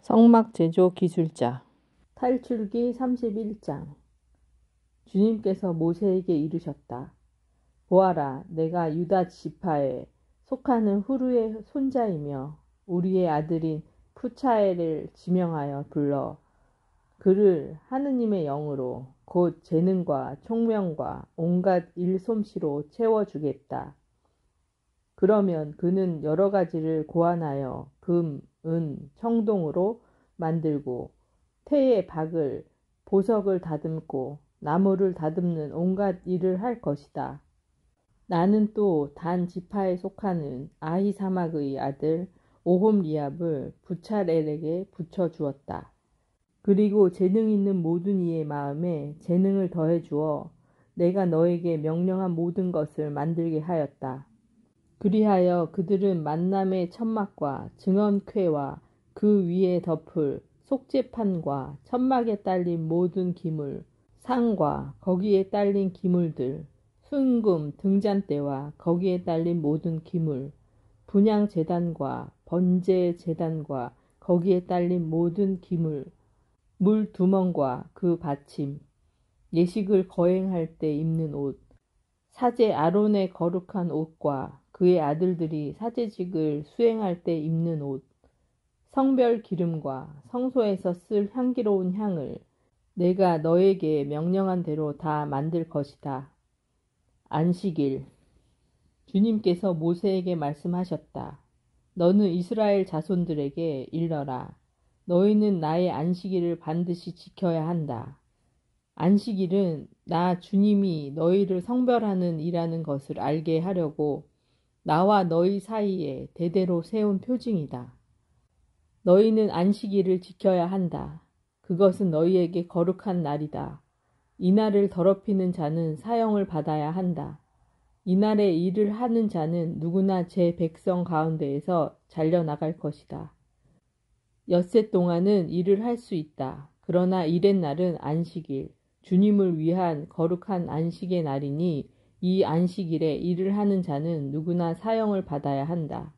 성막 제조 기술자. 탈출기 31장. 주님께서 모세에게 이르셨다. 보아라, 내가 유다 지파에 속하는 후르의 손자이며 우리의 아들인 푸차엘을 지명하여 불러 그를 하느님의 영으로 곧 재능과 총명과 온갖 일솜씨로 채워주겠다. 그러면 그는 여러 가지를 고안하여 금, 은, 청동으로 만들고 태의 박을, 보석을 다듬고 나무를 다듬는 온갖 일을 할 것이다. 나는 또 단 지파에 속하는 아히사막의 아들 오홈리압을 부찰엘에게 붙여주었다. 그리고 재능 있는 모든 이의 마음에 재능을 더해주어 내가 너에게 명령한 모든 것을 만들게 하였다. 그리하여 그들은 만남의 천막과 증언궤와 그 위에 덮을 속죄판과 천막에 딸린 모든 기물, 상과 거기에 딸린 기물들, 순금 등잔대와 거기에 딸린 모든 기물, 분향제단과 번제제단과 거기에 딸린 모든 기물, 물두멍과 그 받침, 예식을 거행할 때 입는 옷, 사제 아론의 거룩한 옷과 그의 아들들이 사제직을 수행할 때 입는 옷, 성별 기름과 성소에서 쓸 향기로운 향을 내가 너에게 명령한 대로 다 만들 것이다. 안식일. 주님께서 모세에게 말씀하셨다. 너는 이스라엘 자손들에게 일러라. 너희는 나의 안식일을 반드시 지켜야 한다. 안식일은 나 주님이 너희를 성별하는 이라는 것을 알게 하려고 나와 너희 사이에 대대로 세운 표징이다. 너희는 안식일을 지켜야 한다. 그것은 너희에게 거룩한 날이다. 이날을 더럽히는 자는 사형을 받아야 한다. 이날에 일을 하는 자는 누구나 제 백성 가운데에서 잘려나갈 것이다. 엿새 동안은 일을 할 수 있다. 그러나 일의 날은 안식일, 주님을 위한 거룩한 안식의 날이니 이 안식일에 일을 하는 자는 누구나 사형을 받아야 한다.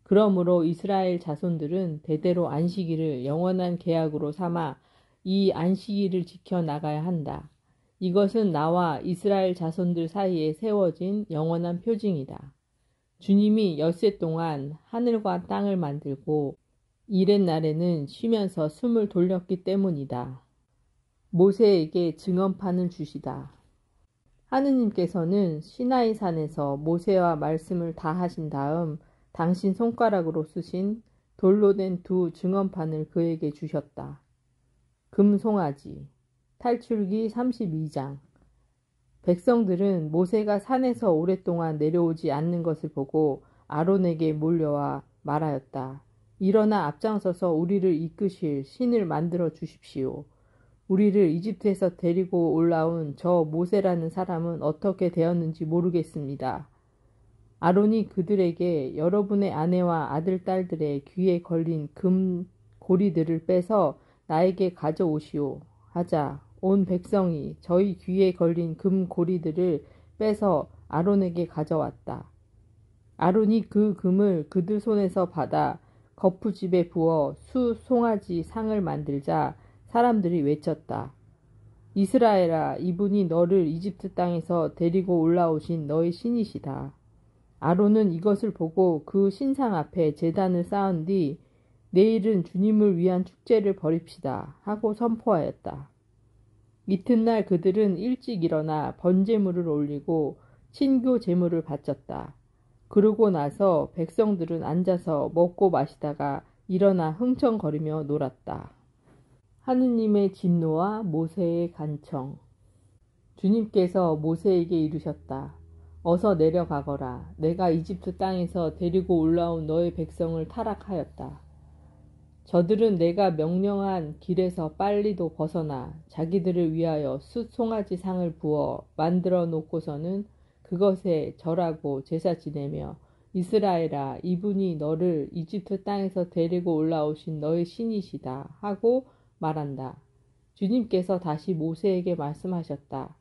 그러므로 이스라엘 자손들은 대대로 안식일을 영원한 계약으로 삼아 이 안식일을 지켜나가야 한다. 이것은 나와 이스라엘 자손들 사이에 세워진 영원한 표징이다. 주님이 엿새 동안 하늘과 땅을 만들고 일의 날에는 쉬면서 숨을 돌렸기 때문이다. 모세에게 증언판을 주시다. 하느님께서는 시나이 산에서 모세와 말씀을 다 하신 다음 당신 손가락으로 쓰신 돌로 된 두 증언판을 그에게 주셨다. 금송아지. 탈출기 32장. 백성들은 모세가 산에서 오랫동안 내려오지 않는 것을 보고 아론에게 몰려와 말하였다. 일어나 앞장서서 우리를 이끄실 신을 만들어 주십시오. 우리를 이집트에서 데리고 올라온 저 모세라는 사람은 어떻게 되었는지 모르겠습니다. 아론이 그들에게 여러분의 아내와 아들, 딸들의 귀에 걸린 금 고리들을 빼서 나에게 가져오시오. 하자 온 백성이 저희 귀에 걸린 금 고리들을 빼서 아론에게 가져왔다. 아론이 그 금을 그들 손에서 받아 거푸집에 부어 수 송아지 상을 만들자 사람들이 외쳤다. 이스라엘아, 이분이 너를 이집트 땅에서 데리고 올라오신 너의 신이시다. 아론은 이것을 보고 그 신상 앞에 제단을 쌓은 뒤 내일은 주님을 위한 축제를 벌입시다 하고 선포하였다. 이튿날 그들은 일찍 일어나 번제물을 올리고 친교 제물을 바쳤다. 그러고 나서 백성들은 앉아서 먹고 마시다가 일어나 흥청거리며 놀았다. 하느님의 진노와 모세의 간청. 주님께서 모세에게 이르셨다. 어서 내려가거라. 내가 이집트 땅에서 데리고 올라온 너의 백성을 타락하였다. 저들은 내가 명령한 길에서 빨리도 벗어나 자기들을 위하여 숫 송아지 상을 부어 만들어 놓고서는 그것에 절하고 제사 지내며 이스라엘아, 이분이 너를 이집트 땅에서 데리고 올라오신 너의 신이시다 하고 말한다. 주님께서 다시 모세에게 말씀하셨다.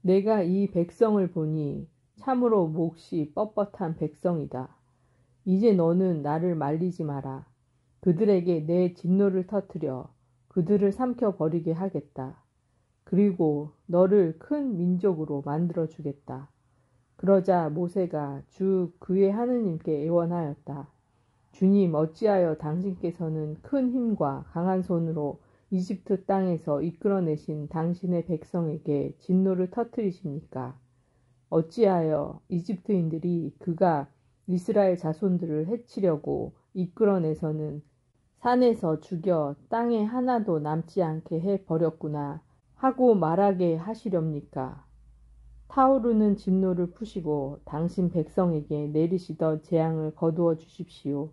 내가 이 백성을 보니 참으로 몫이 뻣뻣한 백성이다. 이제 너는 나를 말리지 마라. 그들에게 내 진노를 터뜨려 그들을 삼켜버리게 하겠다. 그리고 너를 큰 민족으로 만들어 주겠다. 그러자 모세가 주 그의 하느님께 애원하였다. 주님, 어찌하여 당신께서는 큰 힘과 강한 손으로 이집트 땅에서 이끌어내신 당신의 백성에게 진노를 터뜨리십니까? 어찌하여 이집트인들이 그가 이스라엘 자손들을 해치려고 이끌어내서는 산에서 죽여 땅에 하나도 남지 않게 해버렸구나 하고 말하게 하시렵니까? 타오르는 진노를 푸시고 당신 백성에게 내리시던 재앙을 거두어 주십시오.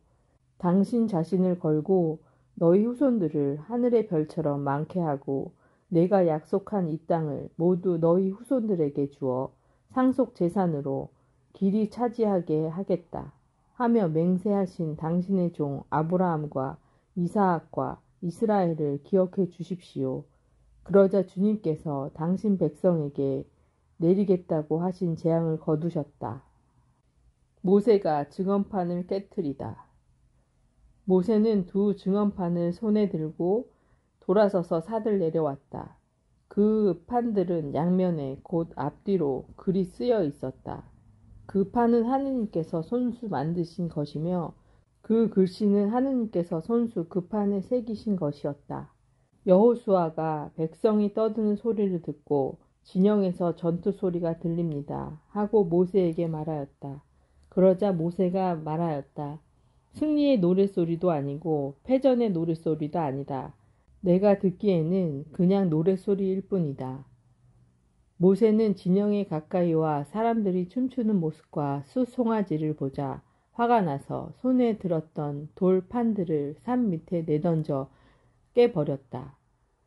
당신 자신을 걸고 너희 후손들을 하늘의 별처럼 많게 하고 내가 약속한 이 땅을 모두 너희 후손들에게 주어 상속 재산으로 길이 차지하게 하겠다 하며 맹세하신 당신의 종 아브라함과 이사학과 이스라엘을 기억해 주십시오. 그러자 주님께서 당신 백성에게 내리겠다고 하신 재앙을 거두셨다. 모세가 증언판을 깨트리다. 모세는 두 증언판을 손에 들고 돌아서서 산을 내려왔다. 그 판들은 양면에 곧 앞뒤로 글이 쓰여 있었다. 그 판은 하느님께서 손수 만드신 것이며 그 글씨는 하느님께서 손수 그 판에 새기신 것이었다. 여호수아가 백성이 떠드는 소리를 듣고 진영에서 전투 소리가 들립니다 하고 모세에게 말하였다. 그러자 모세가 말하였다. 승리의 노랫소리도 아니고 패전의 노랫소리도 아니다. 내가 듣기에는 그냥 노랫소리일 뿐이다. 모세는 진영에 가까이 와 사람들이 춤추는 모습과 숫송아지를 보자 화가 나서 손에 들었던 돌 판들을 산 밑에 내던져 깨버렸다.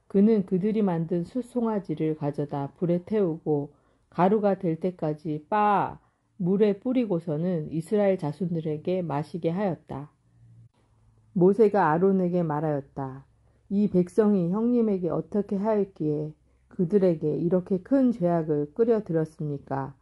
그는 그들이 만든 숫송아지를 가져다 불에 태우고 가루가 될 때까지 빻아 물에 뿌리고서는 이스라엘 자손들에게 마시게 하였다. 모세가 아론에게 말하였다. 이 백성이 형님에게 어떻게 하였기에 그들에게 이렇게 큰 죄악을 끓여들였습니까?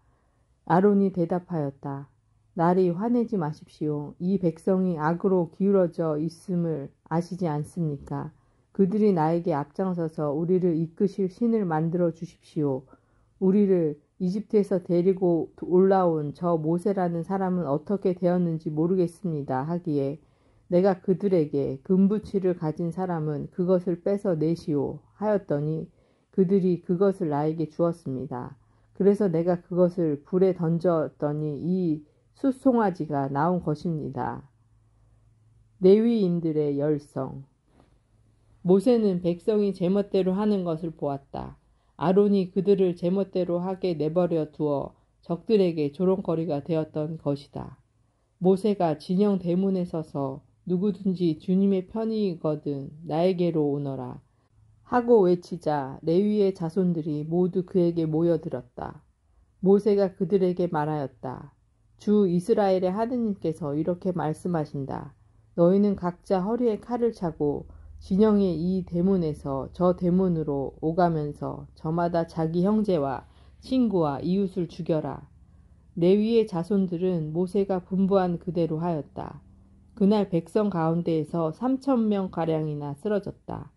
아론이 대답하였다. 날이 화내지 마십시오. 이 백성이 악으로 기울어져 있음을 아시지 않습니까? 그들이 나에게 앞장서서 우리를 이끄실 신을 만들어 주십시오. 우리를 이집트에서 데리고 올라온 저 모세라는 사람은 어떻게 되었는지 모르겠습니다 하기에 내가 그들에게 금부치를 가진 사람은 그것을 빼서 내시오 하였더니 그들이 그것을 나에게 주었습니다. 그래서 내가 그것을 불에 던졌더니 이 숫송아지가 나온 것입니다. 레위인들의 열성. 모세는 백성이 제멋대로 하는 것을 보았다. 아론이 그들을 제멋대로 하게 내버려 두어 적들에게 조롱거리가 되었던 것이다. 모세가 진영 대문에 서서 누구든지 주님의 편이거든 나에게로 오너라 하고 외치자 레위의 자손들이 모두 그에게 모여들었다. 모세가 그들에게 말하였다. 주 이스라엘의 하느님께서 이렇게 말씀하신다. 너희는 각자 허리에 칼을 차고 진영의 이 대문에서 저 대문으로 오가면서 저마다 자기 형제와 친구와 이웃을 죽여라. 레위의 자손들은 모세가 분부한 그대로 하였다. 그날 백성 가운데에서 3,000명가량이나 쓰러졌다.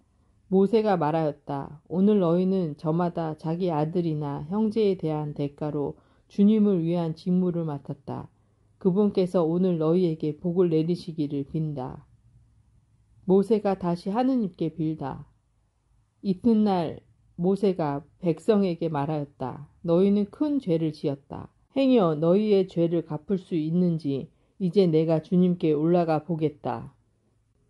모세가 말하였다. 오늘 너희는 저마다 자기 아들이나 형제에 대한 대가로 주님을 위한 직무를 맡았다. 그분께서 오늘 너희에게 복을 내리시기를 빈다. 모세가 다시 하느님께 빌다. 이튿날 모세가 백성에게 말하였다. 너희는 큰 죄를 지었다. 행여 너희의 죄를 갚을 수 있는지 이제 내가 주님께 올라가 보겠다.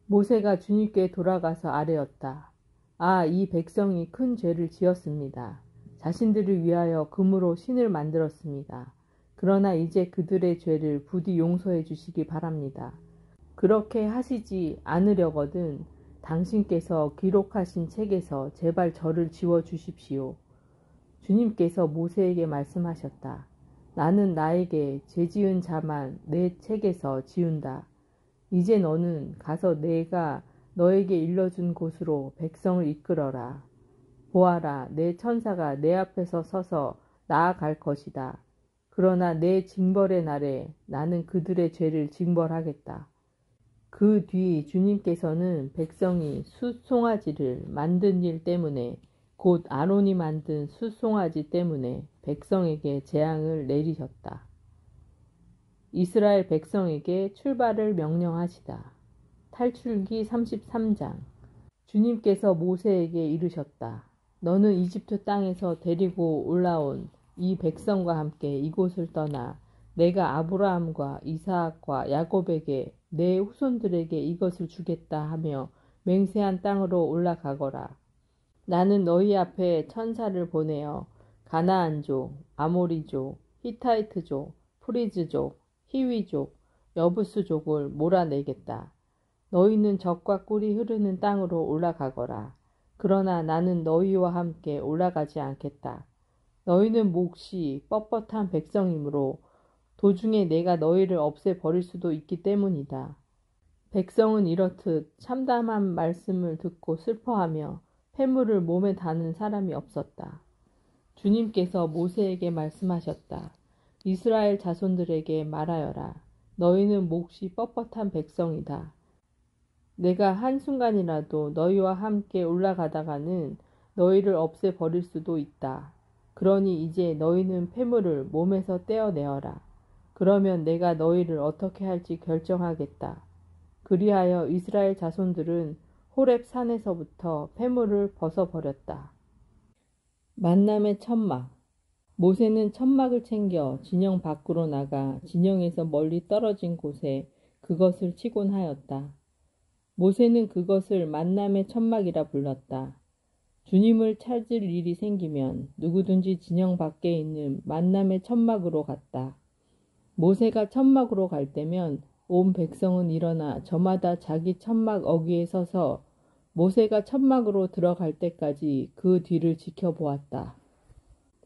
모세가 주님께 돌아가서 아뢰었다. 아, 이 백성이 큰 죄를 지었습니다. 자신들을 위하여 금으로 신을 만들었습니다. 그러나 이제 그들의 죄를 부디 용서해 주시기 바랍니다. 그렇게 하시지 않으려거든 당신께서 기록하신 책에서 제발 저를 지워주십시오. 주님께서 모세에게 말씀하셨다. 나는 나에게 죄지은 자만 내 책에서 지운다. 이제 너는 가서 내가 너에게 일러준 곳으로 백성을 이끌어라. 보아라, 내 천사가 내 앞에서 서서 나아갈 것이다. 그러나 내 징벌의 날에 나는 그들의 죄를 징벌하겠다. 그 뒤 주님께서는 백성이 숫송아지를 만든 일 때문에 곧 아론이 만든 숫송아지 때문에 백성에게 재앙을 내리셨다. 이스라엘 백성에게 출발을 명령하시다. 탈출기 33장. 주님께서 모세에게 이르셨다. 너는 이집트 땅에서 데리고 올라온 이 백성과 함께 이곳을 떠나 내가 아브라함과 이삭과 야곱에게 내 후손들에게 이것을 주겠다 하며 맹세한 땅으로 올라가거라. 나는 너희 앞에 천사를 보내어 가나안족, 아모리족, 히타이트족, 프리즈족, 히위족, 여부스족을 몰아내겠다. 너희는 젖과 꿀이 흐르는 땅으로 올라가거라. 그러나 나는 너희와 함께 올라가지 않겠다. 너희는 몫이 뻣뻣한 백성이므로 도중에 내가 너희를 없애버릴 수도 있기 때문이다. 백성은 이렇듯 참담한 말씀을 듣고 슬퍼하며 폐물을 몸에 다는 사람이 없었다. 주님께서 모세에게 말씀하셨다. 이스라엘 자손들에게 말하여라. 너희는 몫이 뻣뻣한 백성이다. 내가 한순간이라도 너희와 함께 올라가다가는 너희를 없애버릴 수도 있다. 그러니 이제 너희는 폐물을 몸에서 떼어내어라. 그러면 내가 너희를 어떻게 할지 결정하겠다. 그리하여 이스라엘 자손들은 호렙 산에서부터 폐물을 벗어버렸다. 만남의 천막. 모세는 천막을 챙겨 진영 밖으로 나가 진영에서 멀리 떨어진 곳에 그것을 치곤 하였다. 모세는 그것을 만남의 천막이라 불렀다. 주님을 찾을 일이 생기면 누구든지 진영 밖에 있는 만남의 천막으로 갔다. 모세가 천막으로 갈 때면 온 백성은 일어나 저마다 자기 천막 어귀에 서서 모세가 천막으로 들어갈 때까지 그 뒤를 지켜보았다.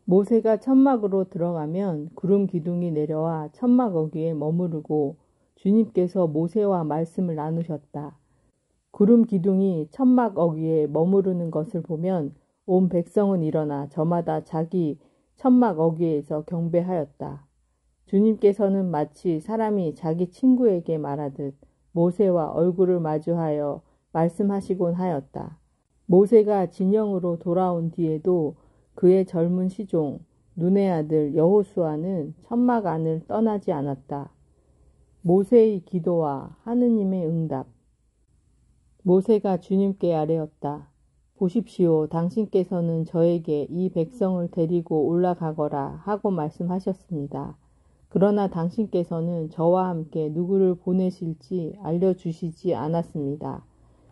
모세가 천막으로 들어가면 구름 기둥이 내려와 천막 어귀에 머무르고 주님께서 모세와 말씀을 나누셨다. 구름 기둥이 천막 어귀에 머무르는 것을 보면 온 백성은 일어나 저마다 자기 천막 어귀에서 경배하였다. 주님께서는 마치 사람이 자기 친구에게 말하듯 모세와 얼굴을 마주하여 말씀하시곤 하였다. 모세가 진영으로 돌아온 뒤에도 그의 젊은 시종 눈의 아들 여호수아는 천막 안을 떠나지 않았다. 모세의 기도와 하느님의 응답. 모세가 주님께 아뢰었다. 보십시오. 당신께서는 저에게 이 백성을 데리고 올라가거라 하고 말씀하셨습니다. 그러나 당신께서는 저와 함께 누구를 보내실지 알려주시지 않았습니다.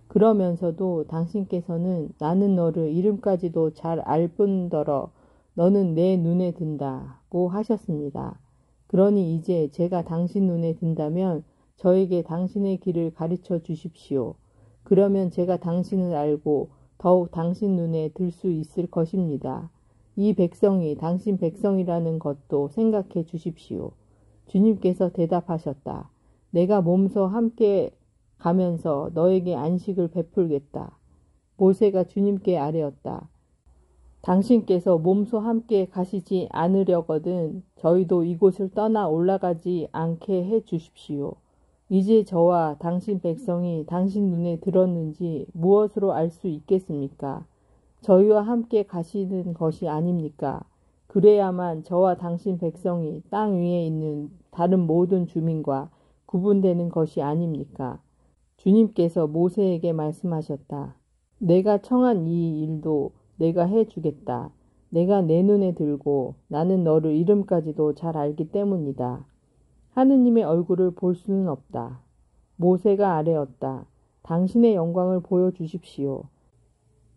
그러면서도 당신께서는 나는 너를 이름까지도 잘 알 뿐더러 너는 내 눈에 든다고 하셨습니다. 그러니 이제 제가 당신 눈에 든다면 저에게 당신의 길을 가르쳐 주십시오. 그러면 제가 당신을 알고 더욱 당신 눈에 들 수 있을 것입니다. 이 백성이 당신 백성이라는 것도 생각해 주십시오. 주님께서 대답하셨다. 내가 몸소 함께 가면서 너에게 안식을 베풀겠다. 모세가 주님께 아뢰었다. 당신께서 몸소 함께 가시지 않으려거든 저희도 이곳을 떠나 올라가지 않게 해 주십시오. 이제 저와 당신 백성이 당신 눈에 들었는지 무엇으로 알 수 있겠습니까? 저희와 함께 가시는 것이 아닙니까? 그래야만 저와 당신 백성이 땅 위에 있는 다른 모든 주민과 구분되는 것이 아닙니까? 주님께서 모세에게 말씀하셨다. 내가 청한 이 일도 내가 해주겠다. 내가 내 눈에 들고 나는 너를 이름까지도 잘 알기 때문이다. 하느님의 얼굴을 볼 수는 없다. 모세가 아뢰었다. 당신의 영광을 보여주십시오.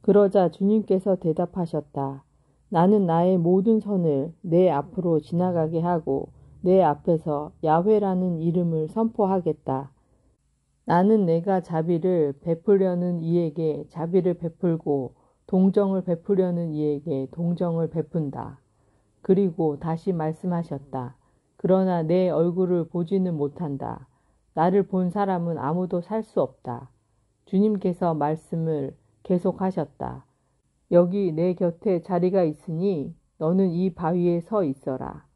그러자 주님께서 대답하셨다. 나는 나의 모든 선을 내 앞으로 지나가게 하고 내 앞에서 야훼라는 이름을 선포하겠다. 나는 내가 자비를 베풀려는 이에게 자비를 베풀고 동정을 베풀려는 이에게 동정을 베푼다. 그리고 다시 말씀하셨다. 그러나 내 얼굴을 보지는 못한다. 나를 본 사람은 아무도 살 수 없다. 주님께서 말씀을 계속하셨다. 여기 내 곁에 자리가 있으니 너는 이 바위에 서 있어라.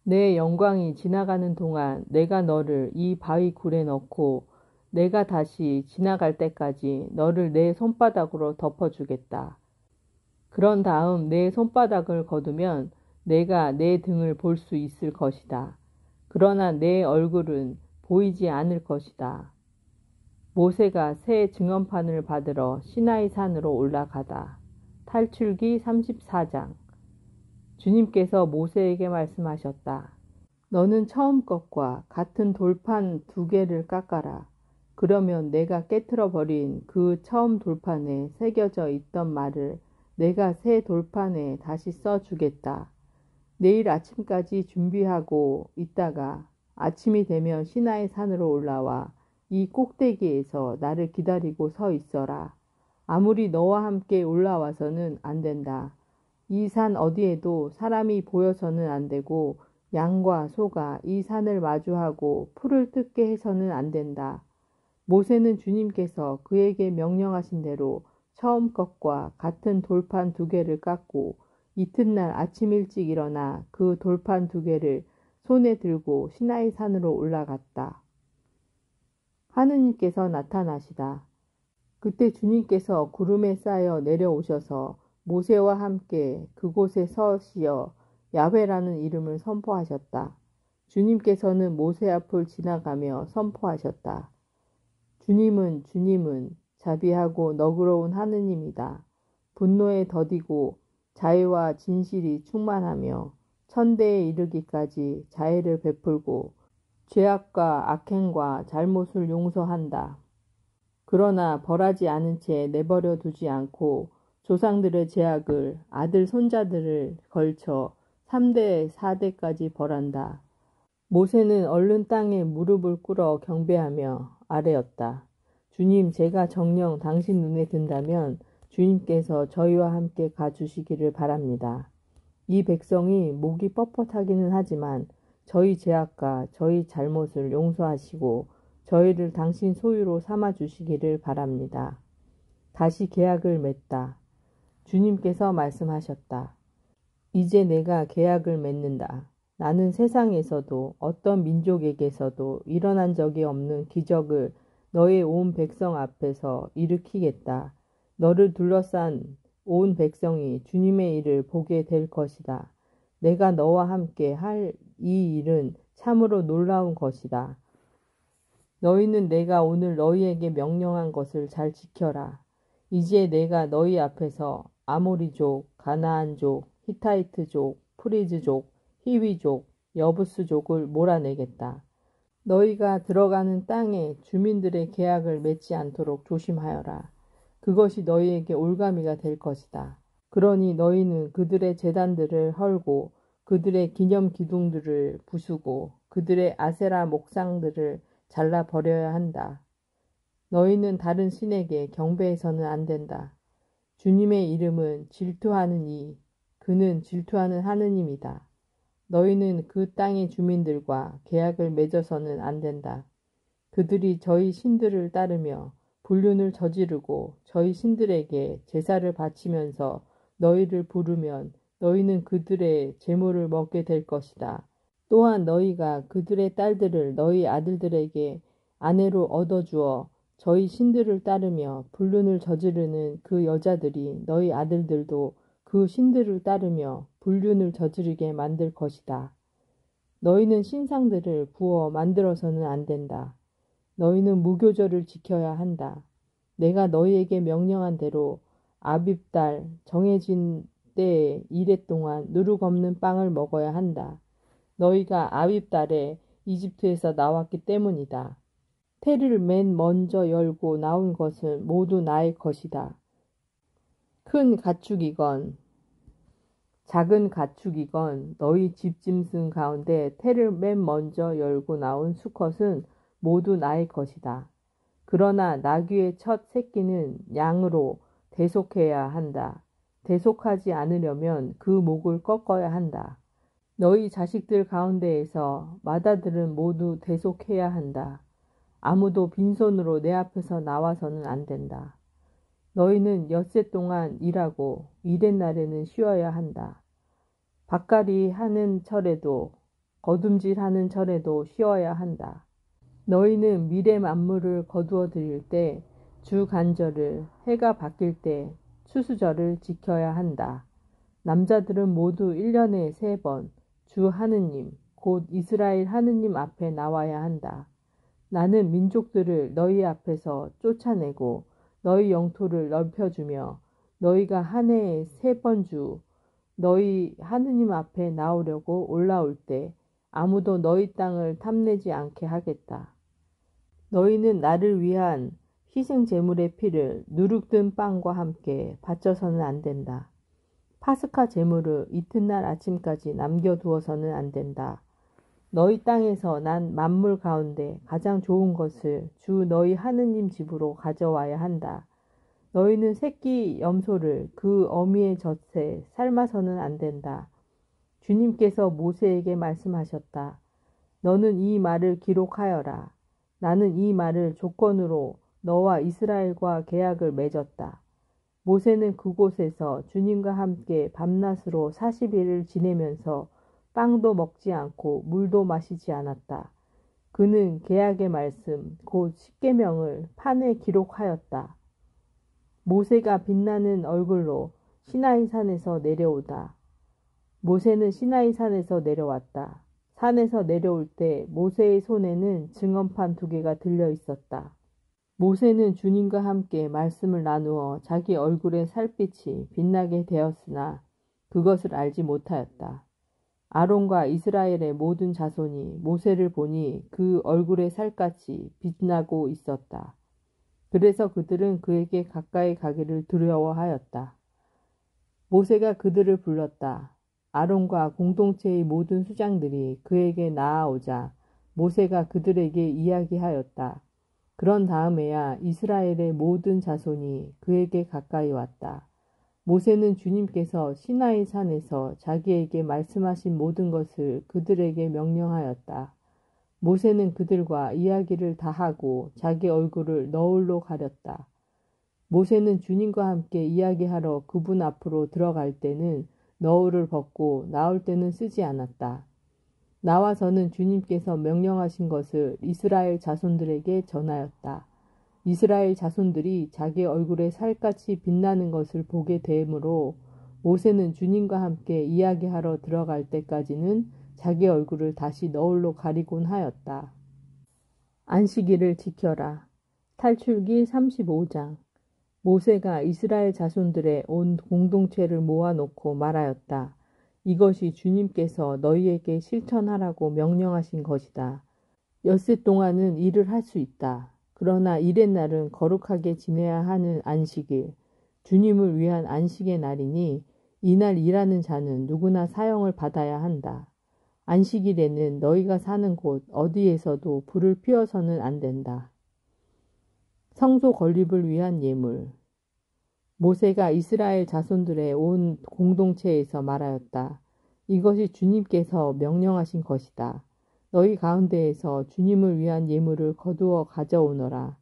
내 영광이 지나가는 동안 내가 너를 이 바위 굴에 넣고 내가 다시 지나갈 때까지 너를 내 손바닥으로 덮어주겠다. 그런 다음 내 손바닥을 거두면 내가 내 등을 볼 수 있을 것이다. 그러나 내 얼굴은 보이지 않을 것이다. 모세가 새 증언판을 받으러 시나이 산으로 올라가다. 탈출기 34장. 주님께서 모세에게 말씀하셨다. 너는 처음 것과 같은 돌판 2개를 깎아라. 그러면 내가 깨트려 버린 그 처음 돌판에 새겨져 있던 말을 내가 새 돌판에 다시 써주겠다. 내일 아침까지 준비하고 있다가 아침이 되면 시나이 산으로 올라와 이 꼭대기에서 나를 기다리고 서 있어라. 아무리 너와 함께 올라와서는 안 된다. 이 산 어디에도 사람이 보여서는 안 되고 양과 소가 이 산을 마주하고 풀을 뜯게 해서는 안 된다. 모세는 주님께서 그에게 명령하신 대로 처음 것과 같은 돌판 2개를 깎고 이튿날 아침 일찍 일어나 그 돌판 2개를 손에 들고 시나이 산으로 올라갔다. 하느님께서 나타나시다. 그때 주님께서 구름에 쌓여 내려오셔서 모세와 함께 그곳에 서시어 야훼라는 이름을 선포하셨다. 주님께서는 모세 앞을 지나가며 선포하셨다. 주님은 자비하고 너그러운 하느님이다. 분노에 더디고 자애와 진실이 충만하며 천대에 이르기까지 자애를 베풀고 죄악과 악행과 잘못을 용서한다. 그러나 벌하지 않은 채 내버려 두지 않고 조상들의 죄악을 아들 손자들을 걸쳐 3대 4대까지 벌한다. 모세는 얼른 땅에 무릎을 꿇어 경배하며 아뢰었다. 주님, 제가 정녕 당신 눈에 든다면 주님께서 저희와 함께 가주시기를 바랍니다. 이 백성이 목이 뻣뻣하기는 하지만 저희 죄악과 저희 잘못을 용서하시고 저희를 당신 소유로 삼아주시기를 바랍니다. 다시 계약을 맺다. 주님께서 말씀하셨다. 이제 내가 계약을 맺는다. 나는 세상에서도 어떤 민족에게서도 일어난 적이 없는 기적을 너의 온 백성 앞에서 일으키겠다. 너를 둘러싼 온 백성이 주님의 일을 보게 될 것이다. 내가 너와 함께 할 이 일은 참으로 놀라운 것이다. 너희는 내가 오늘 너희에게 명령한 것을 잘 지켜라. 이제 내가 너희 앞에서 아모리족, 가나안족, 히타이트족, 프리즈족, 히위족, 여부스족을 몰아내겠다. 너희가 들어가는 땅에 주민들의 계약을 맺지 않도록 조심하여라. 그것이 너희에게 올가미가 될 것이다. 그러니 너희는 그들의 제단들을 헐고 그들의 기념 기둥들을 부수고 그들의 아세라 목상들을 잘라 버려야 한다. 너희는 다른 신에게 경배해서는 안 된다. 주님의 이름은 질투하는 이, 그는 질투하는 하느님이다. 너희는 그 땅의 주민들과 계약을 맺어서는 안 된다. 그들이 저희 신들을 따르며 불륜을 저지르고 저희 신들에게 제사를 바치면서 너희를 부르면 너희는 그들의 제물을 먹게 될 것이다. 또한 너희가 그들의 딸들을 너희 아들들에게 아내로 얻어주어 저희 신들을 따르며 불륜을 저지르는 그 여자들이 너희 아들들도 그 신들을 따르며 불륜을 저지르게 만들 것이다. 너희는 신상들을 부어 만들어서는 안 된다. 너희는 무교절을 지켜야 한다. 내가 너희에게 명령한 대로 아빕달 정해진 때에 이래 동안 누룩 없는 빵을 먹어야 한다. 너희가 아빕달에 이집트에서 나왔기 때문이다. 태를 맨 먼저 열고 나온 것은 모두 나의 것이다. 큰 가축이건 작은 가축이건 너희 집짐승 가운데 태를 맨 먼저 열고 나온 수컷은 모두 나의 것이다. 그러나 나귀의 첫 새끼는 양으로 대속해야 한다. 대속하지 않으려면 그 목을 꺾어야 한다. 너희 자식들 가운데에서 맏아들은 모두 대속해야 한다. 아무도 빈손으로 내 앞에서 나와서는 안 된다. 너희는 엿새 동안 일하고 일의 날에는 쉬어야 한다. 밭갈이 하는 철에도 거둠질 하는 철에도 쉬어야 한다. 너희는 미래 만물을 거두어 드릴 때 주 간절을, 해가 바뀔 때 추수절을 지켜야 한다. 남자들은 모두 1년에 3번 주 하느님, 곧 이스라엘 하느님 앞에 나와야 한다. 나는 민족들을 너희 앞에서 쫓아내고 너희 영토를 넓혀주며 너희가 한 해에 3번 주 너희 하느님 앞에 나오려고 올라올 때 아무도 너희 땅을 탐내지 않게 하겠다. 너희는 나를 위한 희생 제물의 피를 누룩든 빵과 함께 바쳐서는 안 된다. 파스카 제물을 이튿날 아침까지 남겨두어서는 안 된다. 너희 땅에서 난 만물 가운데 가장 좋은 것을 주 너희 하느님 집으로 가져와야 한다. 너희는 새끼 염소를 그 어미의 젖에 삶아서는 안 된다. 주님께서 모세에게 말씀하셨다. 너는 이 말을 기록하여라. 나는 이 말을 조건으로 너와 이스라엘과 계약을 맺었다. 모세는 그곳에서 주님과 함께 밤낮으로 40일을 지내면서 빵도 먹지 않고 물도 마시지 않았다. 그는 계약의 말씀, 곧 십계명을 판에 기록하였다. 모세가 빛나는 얼굴로 시나이산에서 내려오다. 모세는 시나이산에서 내려왔다. 산에서 내려올 때 모세의 손에는 증언판 2개가 들려 있었다. 모세는 주님과 함께 말씀을 나누어 자기 얼굴의 살빛이 빛나게 되었으나 그것을 알지 못하였다. 아론과 이스라엘의 모든 자손이 모세를 보니 그 얼굴의 살같이 빛나고 있었다. 그래서 그들은 그에게 가까이 가기를 두려워하였다. 모세가 그들을 불렀다. 아론과 공동체의 모든 수장들이 그에게 나아오자 모세가 그들에게 이야기하였다. 그런 다음에야 이스라엘의 모든 자손이 그에게 가까이 왔다. 모세는 주님께서 시나이 산에서 자기에게 말씀하신 모든 것을 그들에게 명령하였다. 모세는 그들과 이야기를 다 하고 자기 얼굴을 너울로 가렸다. 모세는 주님과 함께 이야기하러 그분 앞으로 들어갈 때는 너울을 벗고 나올 때는 쓰지 않았다. 나와서는 주님께서 명령하신 것을 이스라엘 자손들에게 전하였다. 이스라엘 자손들이 자기 얼굴에 살같이 빛나는 것을 보게 되므로 모세는 주님과 함께 이야기하러 들어갈 때까지는 자기 얼굴을 다시 너울로 가리곤 하였다. 안식일을 지켜라. 탈출기 35장. 모세가 이스라엘 자손들의 온 공동체를 모아놓고 말하였다. 이것이 주님께서 너희에게 실천하라고 명령하신 것이다. 엿새 동안은 일을 할 수 있다. 그러나 일의 날은 거룩하게 지내야 하는 안식일, 주님을 위한 안식의 날이니 이날 일하는 자는 누구나 사형을 받아야 한다. 안식일에는 너희가 사는 곳 어디에서도 불을 피워서는 안 된다. 성소 건립을 위한 예물. 모세가 이스라엘 자손들의 온 공동체에서 말하였다. 이것이 주님께서 명령하신 것이다. 너희 가운데에서 주님을 위한 예물을 거두어 가져오너라.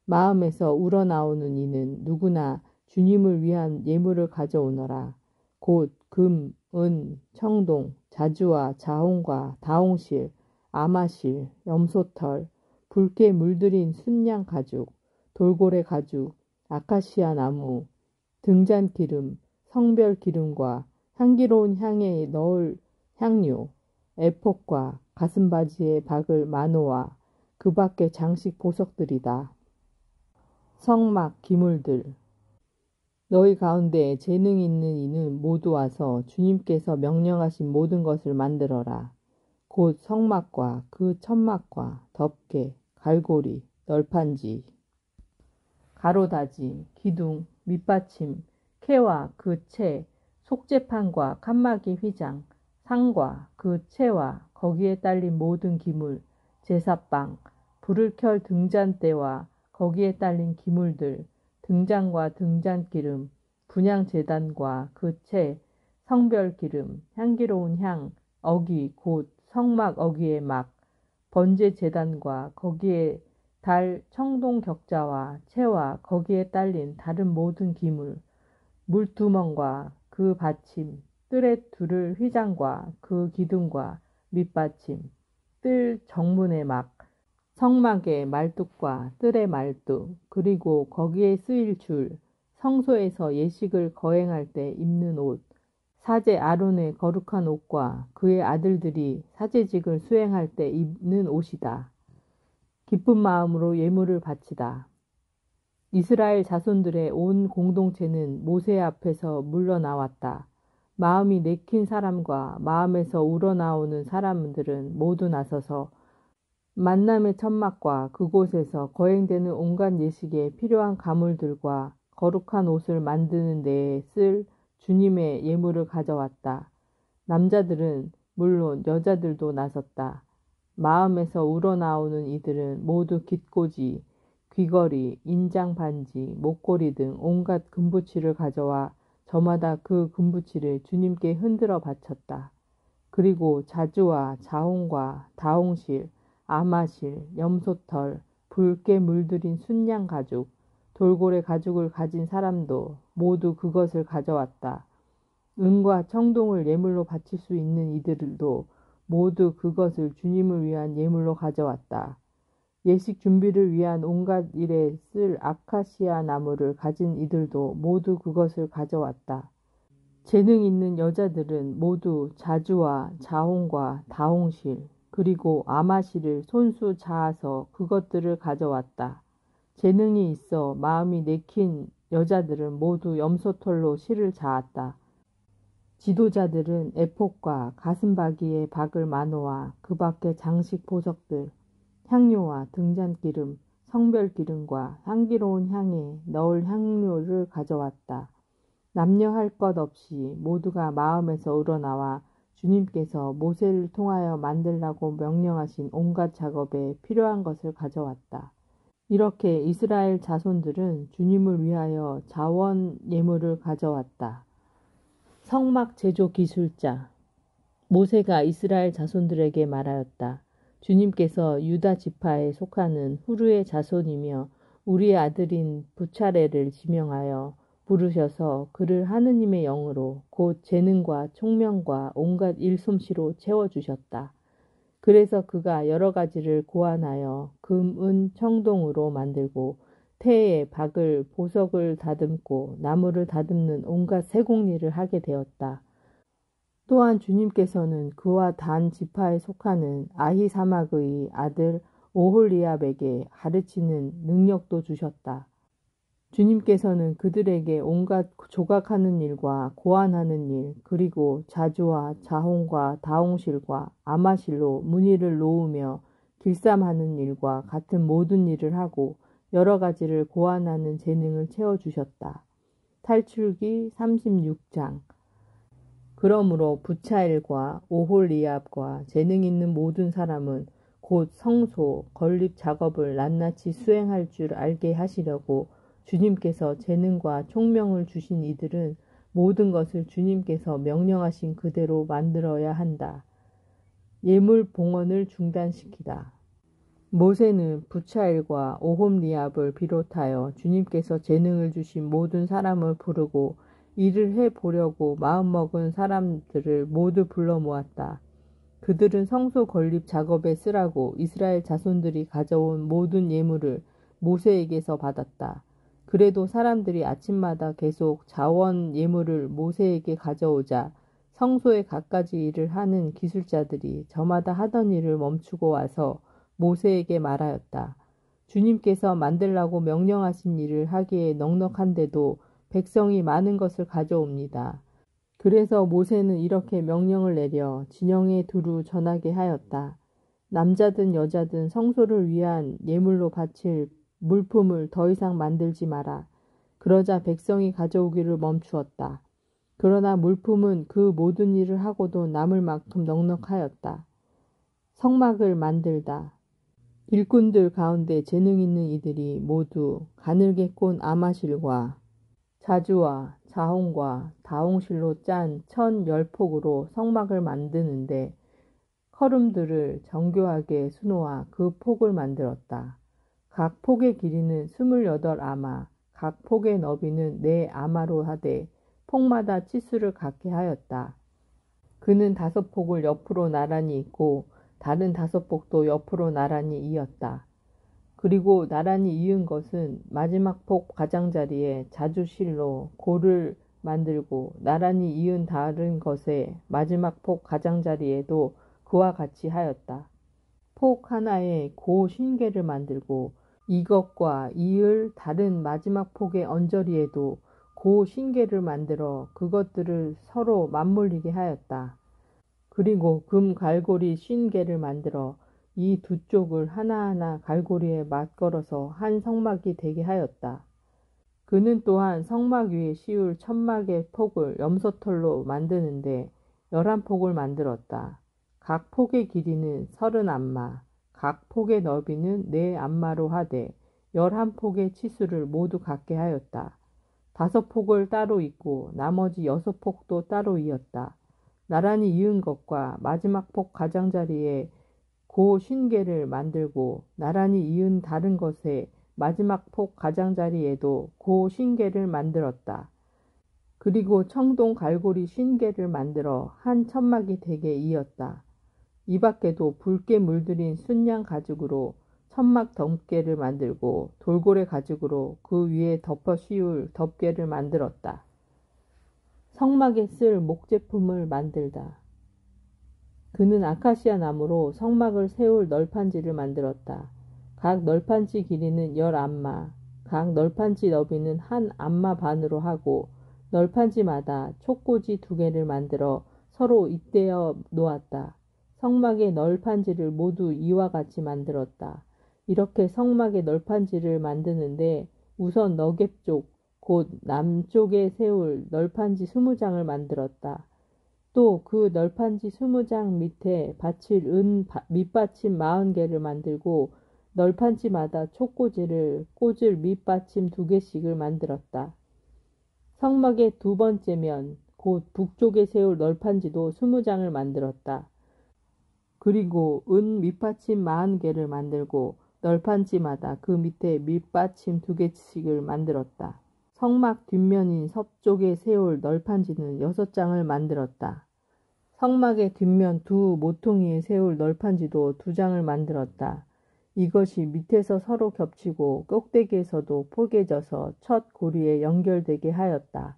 마음에서 우러나오는 이는 누구나 주님을 위한 예물을 가져오너라. 곧 금, 은, 청동, 자주와 자홍과 다홍실, 아마실, 염소털, 붉게 물들인 순양 가죽, 돌고래 가죽, 아카시아 나무, 등잔 기름, 성별 기름과 향기로운 향에 넣을 향료, 에폭과 가슴바지에 박을 마노와 그 밖의 장식 보석들이다. 성막 기물들. 너희 가운데 재능 있는 이는 모두 와서 주님께서 명령하신 모든 것을 만들어라. 곧 성막과 그 천막과 덮개, 갈고리, 널판지, 가로다지, 기둥, 밑받침, 캐와 그 채, 속재판과 칸막이 휘장, 상과 그 채와 거기에 딸린 모든 기물, 제사빵, 불을 켤 등잔대와 거기에 딸린 기물들, 등잔과 등잔기름, 분향제단과 그 채, 성별기름, 향기로운 향, 어기 곧 성막 어기의 막, 번제제단과 거기에 달 청동격자와 채와 거기에 딸린 다른 모든 기물, 물두멍과 그 받침, 뜰에 두를 휘장과 그 기둥과 밑받침, 뜰 정문의 막, 성막의 말뚝과 뜰의 말뚝, 그리고 거기에 쓰일 줄, 성소에서 예식을 거행할 때 입는 옷, 사제 아론의 거룩한 옷과 그의 아들들이 사제직을 수행할 때 입는 옷이다. 기쁜 마음으로 예물을 바치다. 이스라엘 자손들의 온 공동체는 모세 앞에서 물러나왔다. 마음이 내킨 사람과 마음에서 우러나오는 사람들은 모두 나서서 만남의 천막과 그곳에서 거행되는 온갖 예식에 필요한 가물들과 거룩한 옷을 만드는 데에 쓸 주님의 예물을 가져왔다. 남자들은 물론 여자들도 나섰다. 마음에서 우러나오는 이들은 모두 깃꼬지, 귀걸이, 인장 반지, 목걸이 등 온갖 금부치를 가져와 저마다 그 금부치를 주님께 흔들어 바쳤다. 그리고 자주와 자홍과 다홍실, 아마실, 염소털, 붉게 물들인 순양 가죽, 돌고래 가죽을 가진 사람도 모두 그것을 가져왔다. 은과 청동을 예물로 바칠 수 있는 이들도 모두 그것을 주님을 위한 예물로 가져왔다. 예식 준비를 위한 온갖 일에 쓸 아카시아 나무를 가진 이들도 모두 그것을 가져왔다. 재능 있는 여자들은 모두 자주와 자홍과 다홍실, 그리고 아마실을 손수 자아서 그것들을 가져왔다. 재능이 있어 마음이 내킨 여자들은 모두 염소털로 실을 자았다. 지도자들은 에봇과 가슴바기에 박을 만호와 그 밖의 장식 보석들, 향료와 등잔기름, 성별기름과 향기로운 향에 넣을 향료를 가져왔다. 남녀 할 것 없이 모두가 마음에서 우러나와 주님께서 모세를 통하여 만들라고 명령하신 온갖 작업에 필요한 것을 가져왔다. 이렇게 이스라엘 자손들은 주님을 위하여 자원 예물을 가져왔다. 성막 제조 기술자 모세가 이스라엘 자손들에게 말하였다. 주님께서 유다 지파에 속하는 후르의 자손이며 우리의 아들인 부차레를 지명하여 부르셔서 그를 하느님의 영으로 곧 재능과 총명과 온갖 일솜씨로 채워주셨다. 그래서 그가 여러 가지를 고안하여 금, 은, 청동으로 만들고 태에 박을 보석을 다듬고 나무를 다듬는 온갖 세공일을 하게 되었다. 또한 주님께서는 그와 단 지파에 속하는 아히사막의 아들 오홀리압에게 가르치는 능력도 주셨다. 주님께서는 그들에게 온갖 조각하는 일과 고안하는 일, 그리고 자주와 자홍과 다홍실과 아마실로 무늬를 놓으며 길쌈하는 일과 같은 모든 일을 하고 여러 가지를 고안하는 재능을 채워주셨다. 탈출기 36장 그러므로 부차일과 오홀리압과 재능 있는 모든 사람은 곧 성소, 건립 작업을 낱낱이 수행할 줄 알게 하시려고 주님께서 재능과 총명을 주신 이들은 모든 것을 주님께서 명령하신 그대로 만들어야 한다. 예물 봉헌을 중단시키다. 모세는 부차일과 오홀리압을 비롯하여 주님께서 재능을 주신 모든 사람을 부르고 일을 해보려고 마음먹은 사람들을 모두 불러 모았다. 그들은 성소 건립 작업에 쓰라고 이스라엘 자손들이 가져온 모든 예물을 모세에게서 받았다. 그래도 사람들이 아침마다 계속 자원 예물을 모세에게 가져오자 성소에 갖가지 일을 하는 기술자들이 저마다 하던 일을 멈추고 와서 모세에게 말하였다. 주님께서 만들라고 명령하신 일을 하기에 넉넉한데도 백성이 많은 것을 가져옵니다. 그래서 모세는 이렇게 명령을 내려 진영에 두루 전하게 하였다. 남자든 여자든 성소를 위한 예물로 바칠 물품을 더 이상 만들지 마라. 그러자 백성이 가져오기를 멈추었다. 그러나 물품은 그 모든 일을 하고도 남을 만큼 넉넉하였다. 성막을 만들다. 일꾼들 가운데 재능 있는 이들이 모두 가늘게 꼰 아마실과 자주와 자홍과 다홍실로 짠 1010폭으로 성막을 만드는데 커름들을 정교하게 수놓아 그 폭을 만들었다. 각 폭의 길이는 28아마, 각 폭의 너비는 4아마로 하되 폭마다 치수를 같게 하였다. 그는 5폭을 옆으로 나란히 있고 다른 5폭도 옆으로 나란히 이었다. 그리고 나란히 이은 것은 마지막 폭 가장자리에 자주실로 고를 만들고 나란히 이은 다른 것의 마지막 폭 가장자리에도 그와 같이 하였다. 폭 하나에 고 신개를 만들고 이것과 이을 다른 마지막 폭의 언저리에도 고 신개를 만들어 그것들을 서로 맞물리게 하였다. 그리고 금 갈고리 50개를 만들어 이 두 쪽을 하나하나 갈고리에 맞걸어서 한 성막이 되게 하였다. 그는 또한 성막 위에 씌울 천막의 폭을 염소털로 만드는데 11폭을 만들었다. 각 폭의 길이는 30안마, 각 폭의 너비는 4안마로 하되 11폭의 치수를 모두 같게 하였다. 5폭을 따로 잇고 나머지 6폭도 따로 이었다. 나란히 이은 것과 마지막 폭 가장자리에 고 50개를 만들고 나란히 이은 다른 것의 마지막 폭 가장자리에도 고 50개를 만들었다. 그리고 청동 갈고리 50개를 만들어 한 천막이 되게 이었다. 이 밖에도 붉게 물들인 순양 가죽으로 천막 덮개를 만들고 돌고래 가죽으로 그 위에 덮어 씌울 덮개를 만들었다. 성막에 쓸 목제품을 만들다. 그는 아카시아 나무로 성막을 세울 널판지를 만들었다. 각 널판지 길이는 10안마, 각 널판지 너비는 1안마 반으로 하고 널판지마다 촉꽂이 2개를 만들어 서로 잇대어 놓았다. 성막의 널판지를 모두 이와 같이 만들었다. 이렇게 성막의 널판지를 만드는데 우선 너겝쪽, 곧 남쪽에 세울 널판지 20장을 만들었다. 또 그 널판지 20장 밑에 받칠 은 밑받침 40개를 만들고 널판지마다 촉꽂이를 꽂을 밑받침 2개씩을 만들었다. 성막의 2번째 면, 곧 북쪽에 세울 널판지도 20장을 만들었다. 그리고 은 밑받침 40개를 만들고 널판지마다 그 밑에 밑받침 2개씩을 만들었다. 성막 뒷면인 서쪽에 세울 널판지는 6장을 만들었다. 성막의 뒷면 2 모퉁이에 세울 널판지도 2장을 만들었다. 이것이 밑에서 서로 겹치고 꼭대기에서도 포개져서 첫 고리에 연결되게 하였다.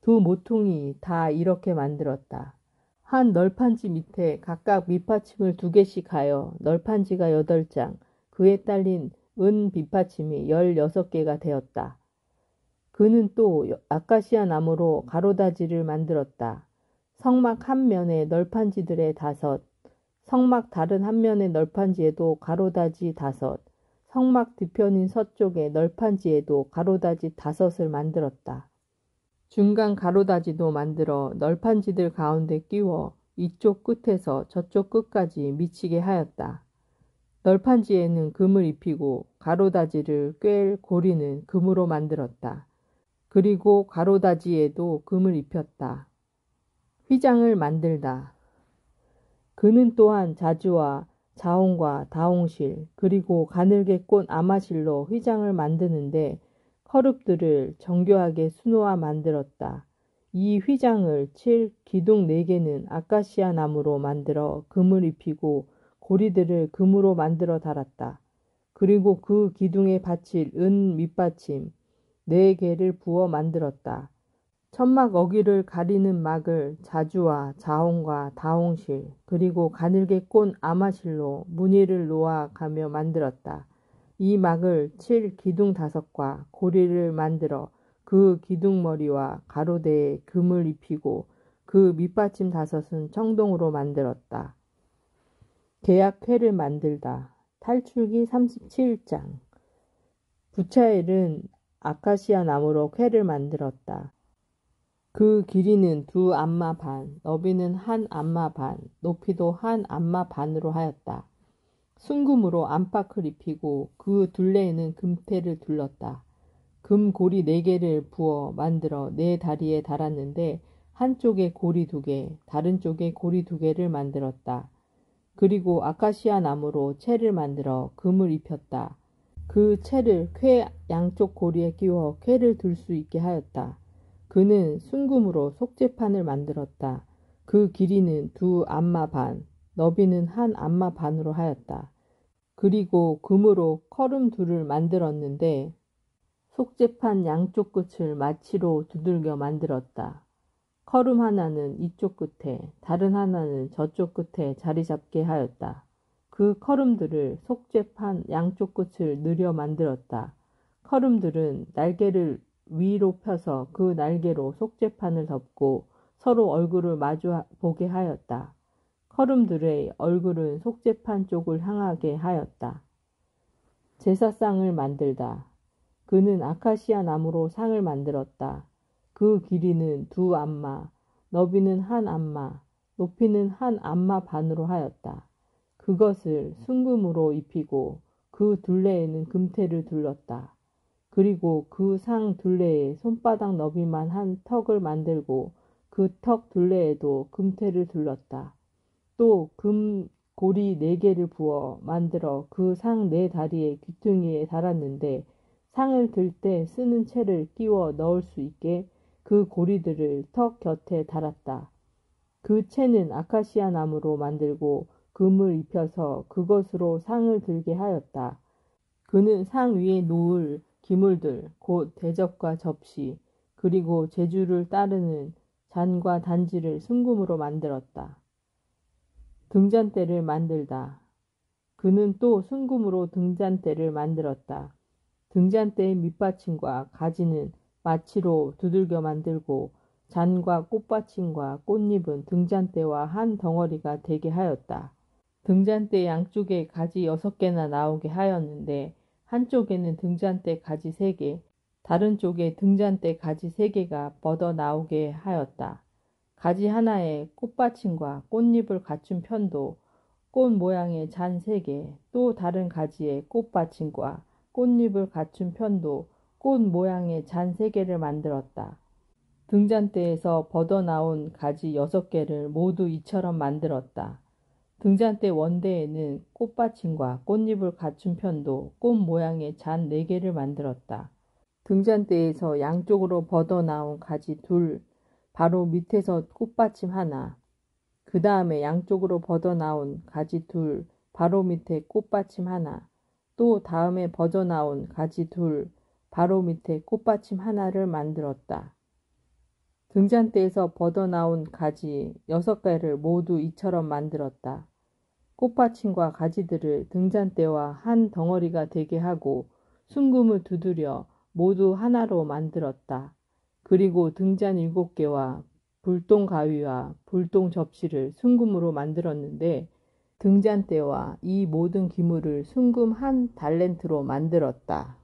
2 모퉁이 다 이렇게 만들었다. 한 널판지 밑에 각각 밑받침을 2개씩 하여 널판지가 8장, 그에 딸린 은 밑받침이 16개가 되었다. 그는 또 아카시아 나무로 가로다지를 만들었다. 성막 한 면에 널판지들의 5, 성막 다른 한 면의 널판지에도 가로다지 5, 성막 뒤편인 서쪽의 널판지에도 가로다지 5을 만들었다. 중간 가로다지도 만들어 널판지들 가운데 끼워 이쪽 끝에서 저쪽 끝까지 미치게 하였다. 널판지에는 금을 입히고 가로다지를 꿰을 고리는 금으로 만들었다. 그리고 가로다지에도 금을 입혔다. 휘장을 만들다. 그는 또한 자주와 자홍과 다홍실 그리고 가늘게 꼰 아마실로 휘장을 만드는데 커룹들을 정교하게 수놓아 만들었다. 이 휘장을 칠 기둥 4개는 아카시아 나무로 만들어 금을 입히고 고리들을 금으로 만들어 달았다. 그리고 그 기둥에 받칠 은 밑받침 4개를 부어 만들었다. 천막 어귀를 가리는 막을 자주와 자홍과 다홍실 그리고 가늘게 꼰 아마실로 무늬를 놓아 가며 만들었다. 이 막을 칠 기둥 5과 고리를 만들어 그 기둥머리와 가로대에 금을 입히고 그 밑받침 5은 청동으로 만들었다. 계약회를 만들다. 탈출기 37장. 부차엘은 아카시아 나무로 쾌를 만들었다. 그 길이는 2안마 반, 너비는 1안마 반, 높이도 1안마 반으로 하였다. 순금으로 안팎을 입히고 그 둘레에는 금테를 둘렀다. 금고리 4개를 부어 만들어 4다리에 달았는데 한쪽에 고리 2개, 다른 쪽에 고리 2개를 만들었다. 그리고 아카시아 나무로 채를 만들어 금을 입혔다. 그 채를 쾌 양쪽 고리에 끼워 쾌를 들 수 있게 하였다. 그는 순금으로 속죄판을 만들었다. 그 길이는 2안마 반, 너비는 한 안마 반으로 하였다. 그리고 금으로 커름 둘을 만들었는데 속재판 양쪽 끝을 마치로 두들겨 만들었다. 커름 하나는 이쪽 끝에, 다른 하나는 저쪽 끝에 자리 잡게 하였다. 그 커름들을 속재판 양쪽 끝을 늘여 만들었다. 커름들은 날개를 위로 펴서 그 날개로 속재판을 덮고 서로 얼굴을 마주 보게 하였다. 커름들의 얼굴은 속재판 쪽을 향하게 하였다. 제사상을 만들다. 그는 아카시아 나무로 상을 만들었다. 그 길이는 2안마, 너비는 1안마, 높이는 1안마 반으로 하였다. 그것을 순금으로 입히고 그 둘레에는 금테를 둘렀다. 그리고 그 상 둘레에 손바닥 너비만 한 턱을 만들고 그 턱 둘레에도 금테를 둘렀다. 또 금 고리 4개를 부어 만들어 그 상 4다리의 귀퉁이에 달았는데 상을 들 때 쓰는 채를 끼워 넣을 수 있게 그 고리들을 턱 곁에 달았다. 그 채는 아카시아 나무로 만들고 금을 입혀서 그것으로 상을 들게 하였다. 그는 상 위에 놓을 기물들, 곧 대접과 접시, 그리고 제주를 따르는 잔과 단지를 순금으로 만들었다. 등잔대를 만들다. 그는 또 순금으로 등잔대를 만들었다. 등잔대의 밑받침과 가지는 마치로 두들겨 만들고 잔과 꽃받침과 꽃잎은 등잔대와 한 덩어리가 되게 하였다. 등잔대 양쪽에 가지 6개나 나오게 하였는데 한쪽에는 등잔대 가지 3개, 다른 쪽에 등잔대 가지 3개가 뻗어 나오게 하였다. 가지 하나에 꽃받침과 꽃잎을 갖춘 편도 꽃 모양의 잔 3개, 또 다른 가지에 꽃받침과 꽃잎을 갖춘 편도 꽃 모양의 잔 3개를 만들었다. 등잔대에서 뻗어나온 가지 6개를 모두 이처럼 만들었다. 등잔대 원대에는 꽃받침과 꽃잎을 갖춘 편도 꽃 모양의 잔 4개를 만들었다. 등잔대에서 양쪽으로 뻗어나온 가지 2, 바로 밑에서 꽃받침 하나, 그 다음에 양쪽으로 뻗어나온 가지 2, 바로 밑에 꽃받침 하나, 또 다음에 뻗어나온 가지 2, 바로 밑에 꽃받침 하나를 만들었다. 등잔대에서 뻗어나온 가지 6개를 모두 이처럼 만들었다. 꽃받침과 가지들을 등잔대와 한 덩어리가 되게 하고 순금을 두드려 모두 하나로 만들었다. 그리고 등잔 7개와 불똥 가위와 불똥 접시를 순금으로 만들었는데 등잔대와 이 모든 기물을 순금 1달란트로 만들었다.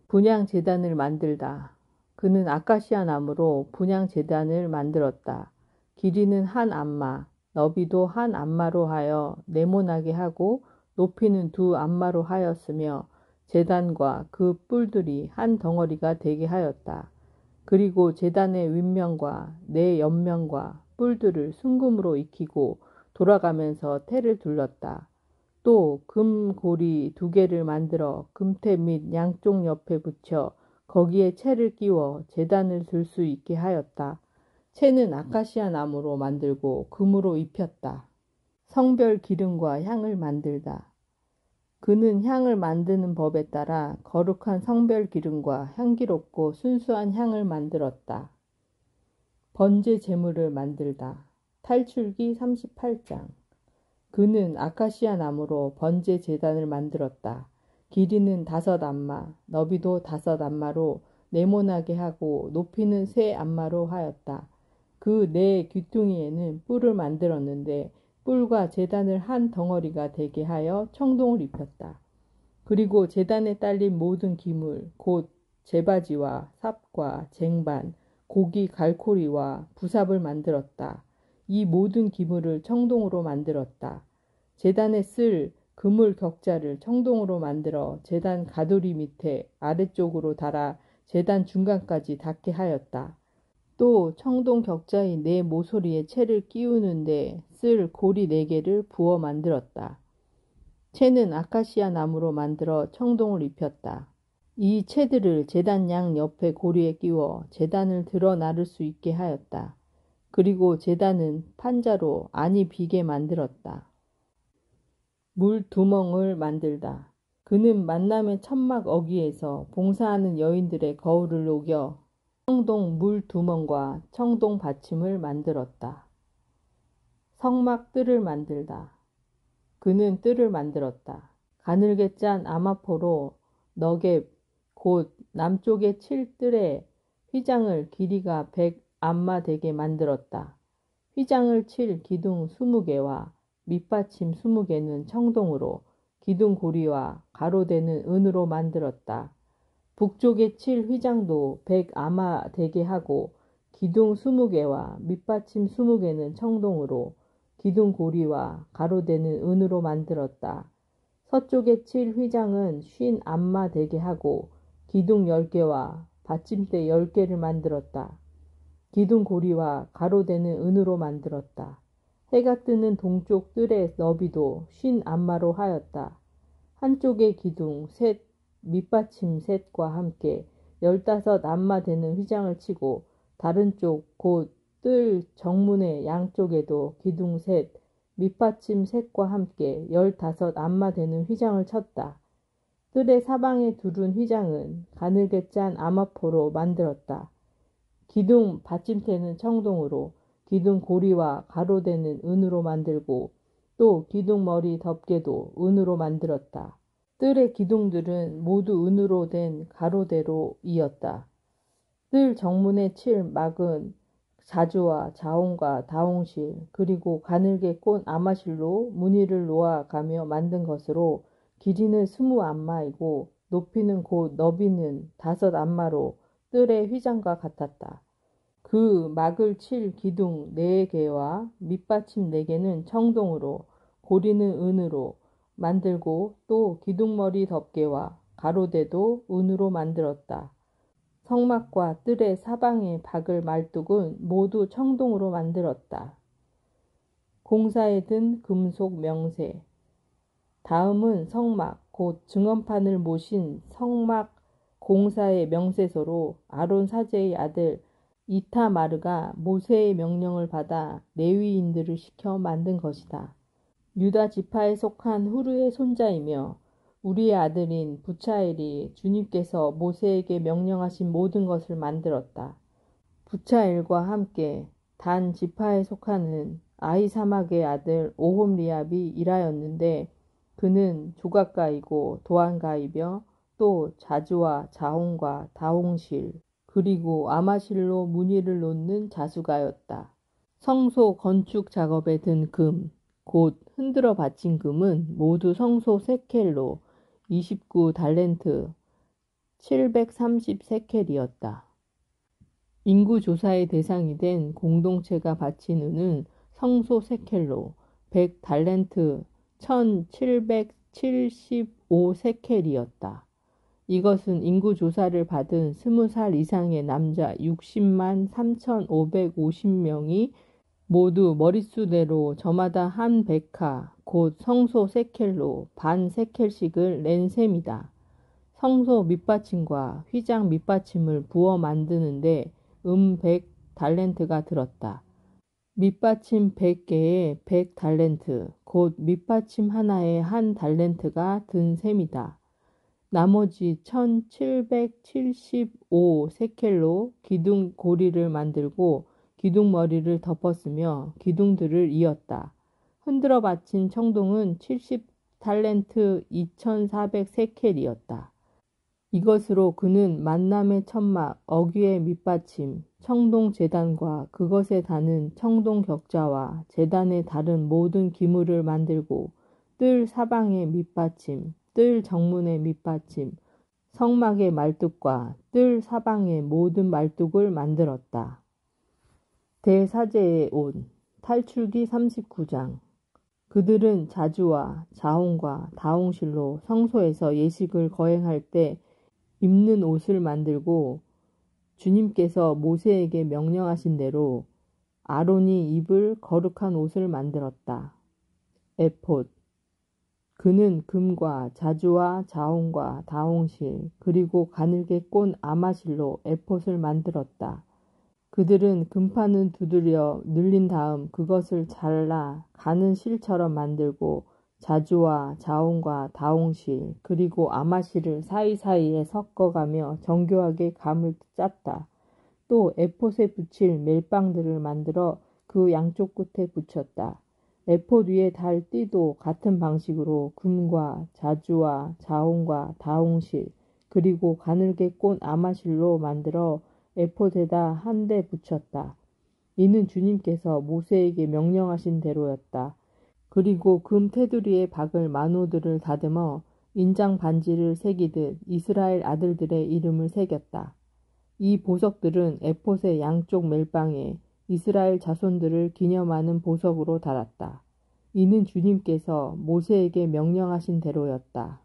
분향제단을 만들다. 그는 아카시아 나무로 분향제단을 만들었다. 길이는 1안마, 너비도 1안마로 하여 네모나게 하고 높이는 2안마로 하였으며 제단과 그 뿔들이 한 덩어리가 되게 하였다. 그리고 제단의 윗면과 옆면과 뿔들을 순금으로 익히고 돌아가면서 테를 둘렀다. 또 금고리 2개를 만들어 금테 및 양쪽 옆에 붙여 거기에 채를 끼워 제단을 들 수 있게 하였다. 채는 아카시아 나무로 만들고 금으로 입혔다. 성별 기름과 향을 만들다. 그는 향을 만드는 법에 따라 거룩한 성별 기름과 향기롭고 순수한 향을 만들었다. 번제 제물을 만들다. 탈출기 38장. 그는 아카시아 나무로 번제 제단을 만들었다. 길이는 5안마, 너비도 5안마로 네모나게 하고 높이는 3안마로 하였다. 그 4 귀퉁이에는 뿔을 만들었는데 뿔과 제단을 한 덩어리가 되게 하여 청동을 입혔다. 그리고 제단에 딸린 모든 기물, 곧 제바지와 삽과 쟁반, 고기 갈코리와 부삽을 만들었다. 이 모든 기물을 청동으로 만들었다. 제단에 쓸 그물 격자를 청동으로 만들어 제단 가두리 밑에 아래쪽으로 달아 제단 중간까지 닿게 하였다. 또 청동 격자의 4 모서리에 채를 끼우는데 쓸 고리 4개를 부어 만들었다. 채는 아카시아 나무로 만들어 청동을 입혔다. 이 채들을 제단 양 옆에 고리에 끼워 제단을 들어 나를 수 있게 하였다. 그리고 제단은 판자로 안이 비게 만들었다. 물두멍을 만들다. 그는 만남의 천막 어귀에서 봉사하는 여인들의 거울을 녹여 청동 물두멍과 청동 받침을 만들었다. 성막 뜰을 만들다. 그는 뜰을 만들었다. 가늘게 짠 아마포로 너겟 곧 남쪽의 7뜰에 휘장을 길이가 100암마 되게 만들었다. 휘장을 칠 기둥 20개와 밑받침 20개는 청동으로 기둥 고리와 가로대는 은으로 만들었다. 북쪽에 칠 휘장도 100아마 되게 하고 기둥 20개와 밑받침 20개는 청동으로 기둥 고리와 가로대는 은으로 만들었다. 서쪽에 칠 휘장은 50암마 되게 하고 기둥 10개와 받침대 10개를 만들었다. 기둥 고리와 가로대는 은으로 만들었다. 해가 뜨는 동쪽 뜰의 너비도 50암마로 하였다. 한쪽의 기둥 셋, 밑받침 셋과 함께 15암마 되는 휘장을 치고 다른 쪽 곧 뜰 정문의 양쪽에도 기둥 셋, 밑받침 셋과 함께 15암마 되는 휘장을 쳤다. 뜰의 사방에 두른 휘장은 가늘게 짠 아마포로 만들었다. 기둥 받침대는 청동으로 기둥 고리와 가로대는 은으로 만들고 또 기둥 머리 덮개도 은으로 만들었다. 뜰의 기둥들은 모두 은으로 된 가로대로 이었다. 뜰 정문에 칠 막은 자주와 자홍과 다홍실 그리고 가늘게 꼰 아마실로 무늬를 놓아가며 만든 것으로 길이는 20암마이고 높이는 곧 너비는 5암마로 뜰의 휘장과 같았다. 그 막을 칠 기둥 4개와 밑받침 4개는 청동으로 고리는 은으로 만들고 또 기둥머리 덮개와 가로대도 은으로 만들었다. 성막과 뜰의 사방에 박을 말뚝은 모두 청동으로 만들었다. 공사에 든 금속 명세. 다음은 성막 곧 증언판을 모신 성막 공사의 명세서로 아론 사제의 아들 이타마르가 모세의 명령을 받아 레위인들을 시켜 만든 것이다. 유다 지파에 속한 후르의 손자이며 우리의 아들인 부차엘이 주님께서 모세에게 명령하신 모든 것을 만들었다. 부차엘과 함께 단 지파에 속하는 아히사막의 아들 오홈리압이 일하였는데 그는 조각가이고 도안가이며 또 자주와 자홍과 다홍실 그리고 아마실로 무늬를 놓는 자수가였다. 성소 건축 작업에 든 금, 곧 흔들어 바친 금은 모두 성소 세켈로 29달렌트 730세켈이었다. 인구조사의 대상이 된 공동체가 바친 은은 성소 세켈로 100달렌트 1775세켈이었다. 이것은 인구조사를 받은 20살 이상의 남자 60만 3550명이 모두 머릿수대로 저마다 한 백하 곧 성소 세켈로 반 세켈씩을 낸 셈이다. 성소 밑받침과 휘장 밑받침을 부어 만드는데 100달렌트가 들었다. 밑받침 100개에 100달렌트 곧 밑받침 하나에 1달렌트가 든 셈이다. 나머지 1775세켈로 기둥 고리를 만들고 기둥머리를 덮었으며 기둥들을 이었다. 흔들어 바친 청동은 70달렌트 2400세켈이었다. 이것으로 그는 만남의 천막, 어귀의 밑받침, 청동 제단과 그것에 다는 청동 격자와 제단에 다른 모든 기물을 만들고 뜰 사방의 밑받침, 뜰 정문의 밑받침, 성막의 말뚝과 뜰 사방의 모든 말뚝을 만들었다. 대사제의 옷, 탈출기 39장. 그들은 자주와 자홍과 다홍실로 성소에서 예식을 거행할 때 입는 옷을 만들고 주님께서 모세에게 명령하신 대로 아론이 입을 거룩한 옷을 만들었다. 에폿. 그는 금과 자주와 자홍과 다홍실 그리고 가늘게 꼰 아마실로 에폿을 만들었다. 그들은 금판을 두드려 늘린 다음 그것을 잘라 가는 실처럼 만들고 자주와 자홍과 다홍실 그리고 아마실을 사이사이에 섞어가며 정교하게 감을 짰다. 또 에폿에 붙일 멜빵들을 만들어 그 양쪽 끝에 붙였다. 에폿 위에 달 띠도 같은 방식으로 금과 자주와 자홍과 다홍실 그리고 가늘게 꼰 아마실로 만들어 에폿에다 한 대 붙였다. 이는 주님께서 모세에게 명령하신 대로였다. 그리고 금 테두리에 박을 마노들을 다듬어 인장 반지를 새기듯 이스라엘 아들들의 이름을 새겼다. 이 보석들은 에폿의 양쪽 멜빵에 이스라엘 자손들을 기념하는 보석으로 달았다. 이는 주님께서 모세에게 명령하신 대로였다.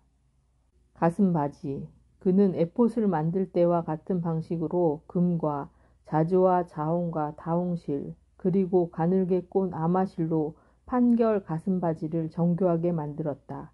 가슴바지. 그는 에폿을 만들 때와 같은 방식으로 금과 자주와 자홍과 다홍실 그리고 가늘게 꼰 아마실로 판결 가슴바지를 정교하게 만들었다.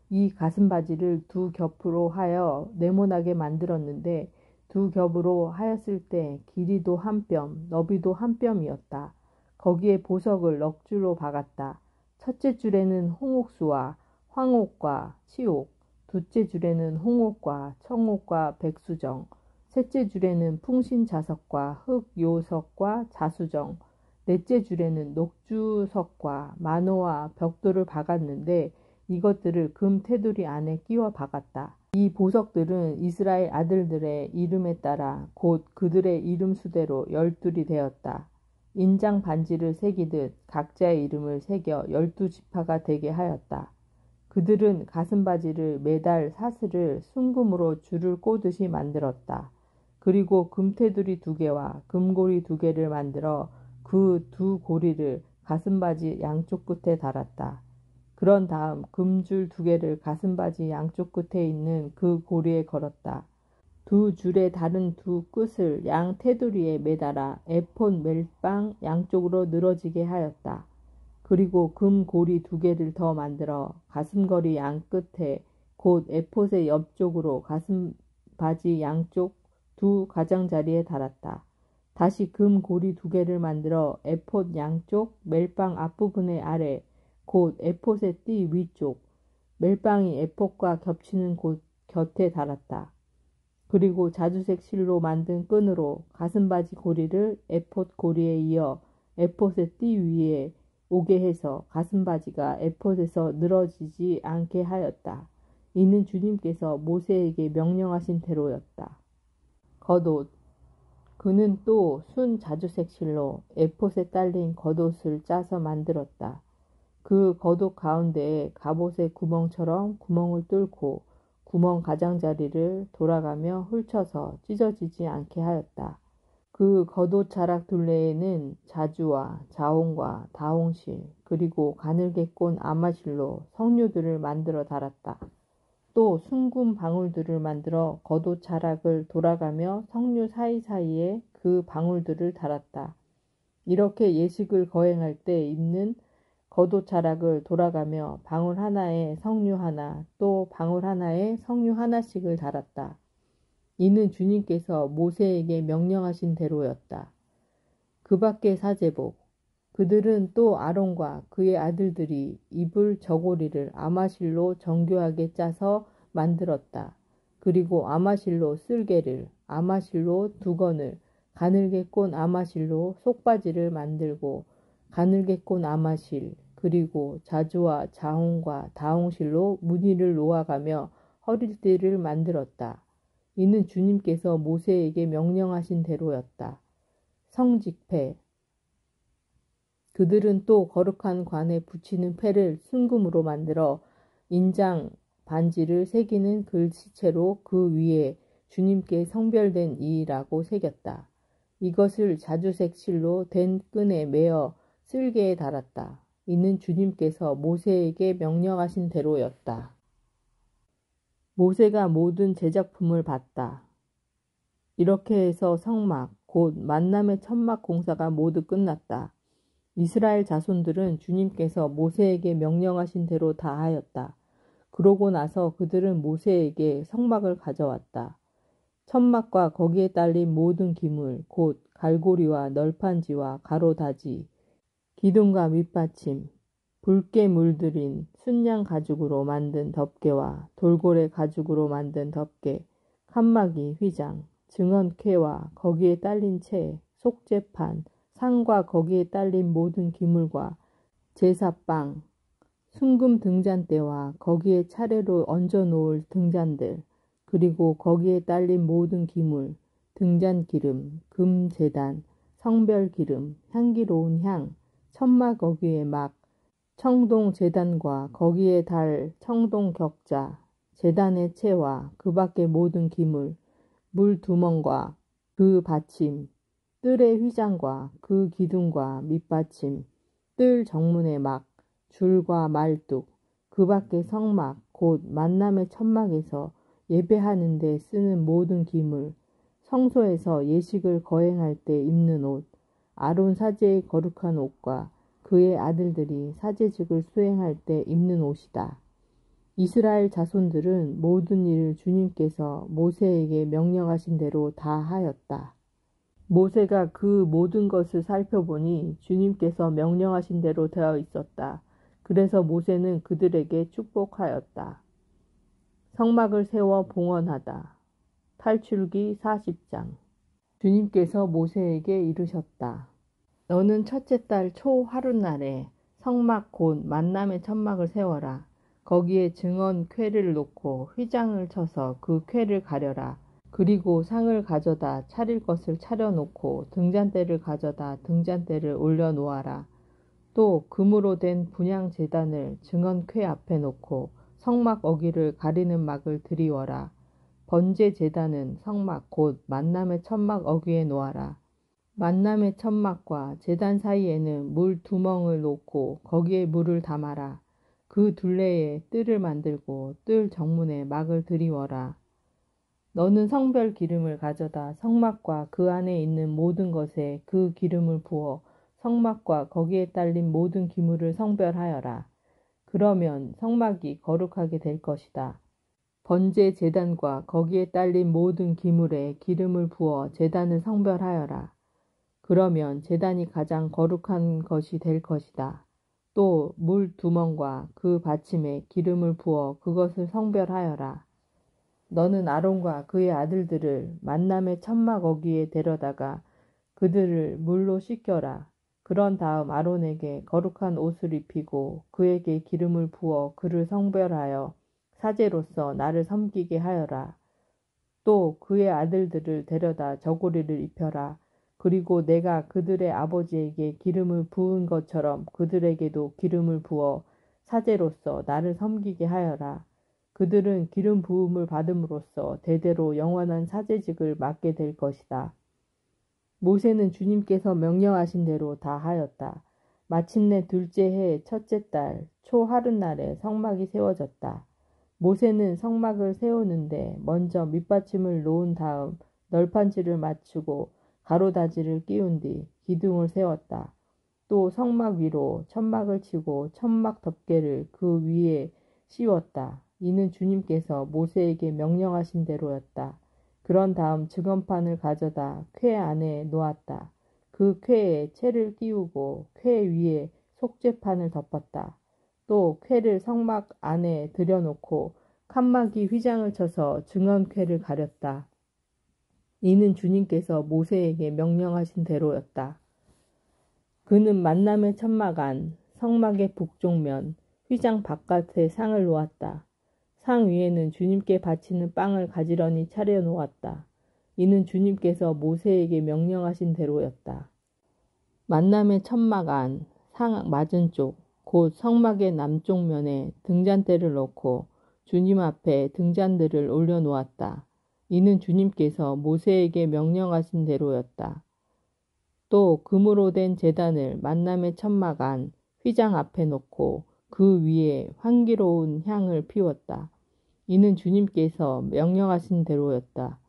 이 가슴바지를 두 겹으로 하여 네모나게 만들었는데 두 겹으로 하였을 때 길이도 한 뼘, 너비도 한 뼘이었다. 거기에 보석을 넉 줄로 박았다. 첫째 줄에는 홍옥수와 황옥과 치옥, 둘째 줄에는 홍옥과 청옥과 백수정, 셋째 줄에는 풍신자석과 흑요석과 자수정, 넷째 줄에는 녹주석과 만호와 벽돌을 박았는데 이것들을 금 테두리 안에 끼워 박았다. 이 보석들은 이스라엘 아들들의 이름에 따라 곧 그들의 이름 수대로 12이 되었다. 인장 반지를 새기듯 각자의 이름을 새겨 12지파가 되게 하였다. 그들은 가슴바지를 매달 사슬을 순금으로 줄을 꼬듯이 만들었다. 그리고 금테두리 2개와 금고리 2개를 만들어 그 두 고리를 가슴바지 양쪽 끝에 달았다. 그런 다음 금줄 2개를 가슴바지 양쪽 끝에 있는 그 고리에 걸었다. 두 줄의 다른 두 끝을 양 테두리에 매달아 에폿 멜빵 양쪽으로 늘어지게 하였다. 그리고 금 고리 2개를 더 만들어 가슴걸이 양 끝에 곧 에폿의 옆쪽으로 가슴바지 양쪽 두 가장자리에 달았다. 다시 금 고리 2개를 만들어 에폿 양쪽 멜빵 앞부분의 아래 곧 에폿의 띠 위쪽 멜빵이 에폿과 겹치는 곳 곁에 달았다. 그리고 자주색 실로 만든 끈으로 가슴바지 고리를 에폿 고리에 이어 에폿의 띠 위에 오게 해서 가슴바지가 에폿에서 늘어지지 않게 하였다. 이는 주님께서 모세에게 명령하신 대로였다. 겉옷. 그는 또 순 자주색 실로 에폿에 딸린 겉옷을 짜서 만들었다. 그 겉옷 가운데에 갑옷의 구멍처럼 구멍을 뚫고 구멍 가장자리를 돌아가며 훑쳐서 찢어지지 않게 하였다. 그 겉옷 자락 둘레에는 자주와 자홍과 다홍실 그리고 가늘게 꼰 아마실로 석류들을 만들어 달았다. 또 순금 방울들을 만들어 겉옷 자락을 돌아가며 석류 사이사이에 그 방울들을 달았다. 이렇게 예식을 거행할 때 입는 겉옷 자락을 돌아가며 방울 하나에 석류 하나 또 방울 하나에 석류 하나씩을 달았다. 이는 주님께서 모세에게 명령하신 대로였다. 그 밖의 사제복. 그들은 또 아론과 그의 아들들이 입을 저고리를 아마실로 정교하게 짜서 만들었다. 그리고 아마실로 쓸개를, 아마실로 두건을, 가늘게 꼰 아마실로 속바지를 만들고 가늘게 꼰 아마실, 그리고 자주와 자홍과 다홍실로 무늬를 놓아가며 허리띠를 만들었다. 이는 주님께서 모세에게 명령하신 대로였다. 성직패. 그들은 또 거룩한 관에 붙이는 패를 순금으로 만들어 인장 반지를 새기는 글씨체로 그 위에 주님께 성별된 이라고 새겼다. 이것을 자주색 실로 된 끈에 매어 쓸개에 달았다. 이는 주님께서 모세에게 명령하신 대로였다. 모세가 모든 제작품을 봤다. 이렇게 해서 성막, 곧 만남의 천막 공사가 모두 끝났다. 이스라엘 자손들은 주님께서 모세에게 명령하신 대로 다 하였다. 그러고 나서 그들은 모세에게 성막을 가져왔다. 천막과 거기에 딸린 모든 기물, 곧 갈고리와 널판지와 가로다지, 기둥과 밑받침, 붉게 물들인 순양 가죽으로 만든 덮개와 돌고래 가죽으로 만든 덮개, 칸막이, 휘장, 증언쾌와 거기에 딸린 채, 속죄판, 상과 거기에 딸린 모든 기물과 제사빵, 순금 등잔대와 거기에 차례로 얹어 놓을 등잔들, 그리고 거기에 딸린 모든 기물, 등잔기름, 금제단, 성별기름, 향기로운 향, 천막 어귀의 막, 청동제단과 거기에 달 청동격자, 제단의 채와 그 밖의 모든 기물, 물두멍과 그 받침, 뜰의 휘장과 그 기둥과 밑받침, 뜰 정문의 막, 줄과 말뚝, 그 밖의 성막, 곧 만남의 천막에서 예배하는 데 쓰는 모든 기물, 성소에서 예식을 거행할 때 입는 옷, 아론 사제의 거룩한 옷과 그의 아들들이 사제직을 수행할 때 입는 옷이다. 이스라엘 자손들은 모든 일을 주님께서 모세에게 명령하신 대로 다 하였다. 모세가 그 모든 것을 살펴보니 주님께서 명령하신 대로 되어 있었다. 그래서 모세는 그들에게 축복하였다. 성막을 세워 봉헌하다. 탈출기 40장. 주님께서 모세에게 이르셨다. 너는 첫째 달 초 하룻날에 성막 곧 만남의 천막을 세워라. 거기에 증언 궤를 놓고 휘장을 쳐서 그 궤를 가려라. 그리고 상을 가져다 차릴 것을 차려놓고 등잔대를 가져다 등잔대를 올려놓아라. 또 금으로 된 분향 제단을 증언 궤 앞에 놓고 성막 어귀를 가리는 막을 드리워라. 번제 제단은 성막 곧 만남의 천막 어귀에 놓아라. 만남의 천막과 제단 사이에는 물 두멍을 놓고 거기에 물을 담아라. 그 둘레에 뜰을 만들고 뜰 정문에 막을 드리워라. 너는 성별 기름을 가져다 성막과 그 안에 있는 모든 것에 그 기름을 부어 성막과 거기에 딸린 모든 기물을 성별하여라. 그러면 성막이 거룩하게 될 것이다. 번제 제단과 거기에 딸린 모든 기물에 기름을 부어 제단을 성별하여라. 그러면 제단이 가장 거룩한 것이 될 것이다. 또 물 두멍과 그 받침에 기름을 부어 그것을 성별하여라. 너는 아론과 그의 아들들을 만남의 천막 어귀에 데려다가 그들을 물로 씻겨라. 그런 다음 아론에게 거룩한 옷을 입히고 그에게 기름을 부어 그를 성별하여 사제로서 나를 섬기게 하여라. 또 그의 아들들을 데려다 저고리를 입혀라. 그리고 내가 그들의 아버지에게 기름을 부은 것처럼 그들에게도 기름을 부어 사제로서 나를 섬기게 하여라. 그들은 기름 부음을 받음으로써 대대로 영원한 사제직을 맡게 될 것이다. 모세는 주님께서 명령하신 대로 다 하였다. 마침내 둘째 해 첫째 달 초 하룻날에 성막이 세워졌다. 모세는 성막을 세우는데 먼저 밑받침을 놓은 다음 널판지를 맞추고 가로다지를 끼운 뒤 기둥을 세웠다. 또 성막 위로 천막을 치고 천막 덮개를 그 위에 씌웠다. 이는 주님께서 모세에게 명령하신 대로였다. 그런 다음 증언판을 가져다 궤 안에 놓았다. 그 궤에 채를 끼우고 궤 위에 속죄판을 덮었다. 또 궤를 성막 안에 들여놓고 칸막이 휘장을 쳐서 증언궤를 가렸다. 이는 주님께서 모세에게 명령하신 대로였다. 그는 만남의 천막 안, 성막의 북쪽면, 휘장 바깥에 상을 놓았다. 상 위에는 주님께 바치는 빵을 가지런히 차려놓았다. 이는 주님께서 모세에게 명령하신 대로였다. 만남의 천막 안, 상 맞은 쪽, 곧 성막의 남쪽 면에 등잔대를 놓고 주님 앞에 등잔들을 올려놓았다. 이는 주님께서 모세에게 명령하신 대로였다. 또 금으로 된 제단을 만남의 천막 안, 휘장 앞에 놓고 그 위에 향기로운 향을 피웠다. 이는 주님께서 명령하신 대로였다.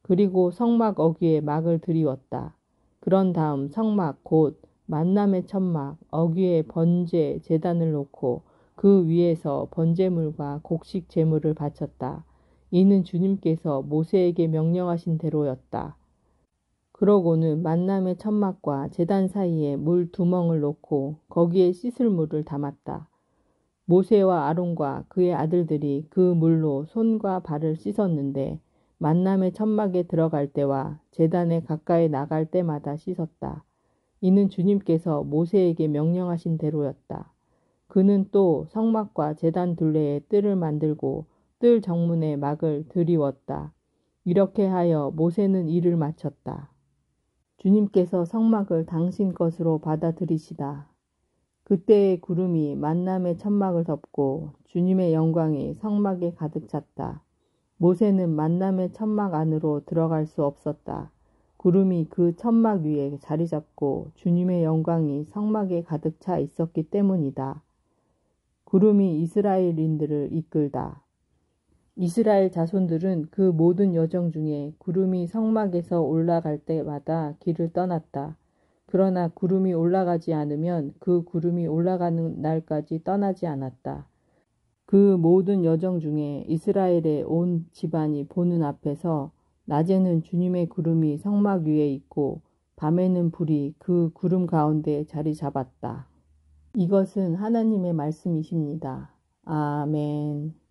그리고 성막 어귀에 막을 드리웠다. 그런 다음 성막 곧 만남의 천막 어귀에 번제 제단을 놓고 그 위에서 번제물과 곡식 제물을 바쳤다. 이는 주님께서 모세에게 명령하신 대로였다. 그러고는 만남의 천막과 제단 사이에 물 2멍을 놓고 거기에 씻을 물을 담았다. 모세와 아론과 그의 아들들이 그 물로 손과 발을 씻었는데 만남의 천막에 들어갈 때와 제단에 가까이 나갈 때마다 씻었다. 이는 주님께서 모세에게 명령하신 대로였다. 그는 또 성막과 제단 둘레에 뜰을 만들고 뜰 정문에 막을 들이웠다. 이렇게 하여 모세는 일을 마쳤다. 주님께서 성막을 당신 것으로 받아들이시다. 그때의 구름이 만남의 천막을 덮고 주님의 영광이 성막에 가득 찼다. 모세는 만남의 천막 안으로 들어갈 수 없었다. 구름이 그 천막 위에 자리 잡고 주님의 영광이 성막에 가득 차 있었기 때문이다. 구름이 이스라엘인들을 이끌다. 이스라엘 자손들은 그 모든 여정 중에 구름이 성막에서 올라갈 때마다 길을 떠났다. 그러나 구름이 올라가지 않으면 그 구름이 올라가는 날까지 떠나지 않았다. 그 모든 여정 중에 이스라엘의 온 집안이 보는 앞에서 낮에는 주님의 구름이 성막 위에 있고 밤에는 불이 그 구름 가운데 자리 잡았다. 이것은 하나님의 말씀이십니다. 아멘.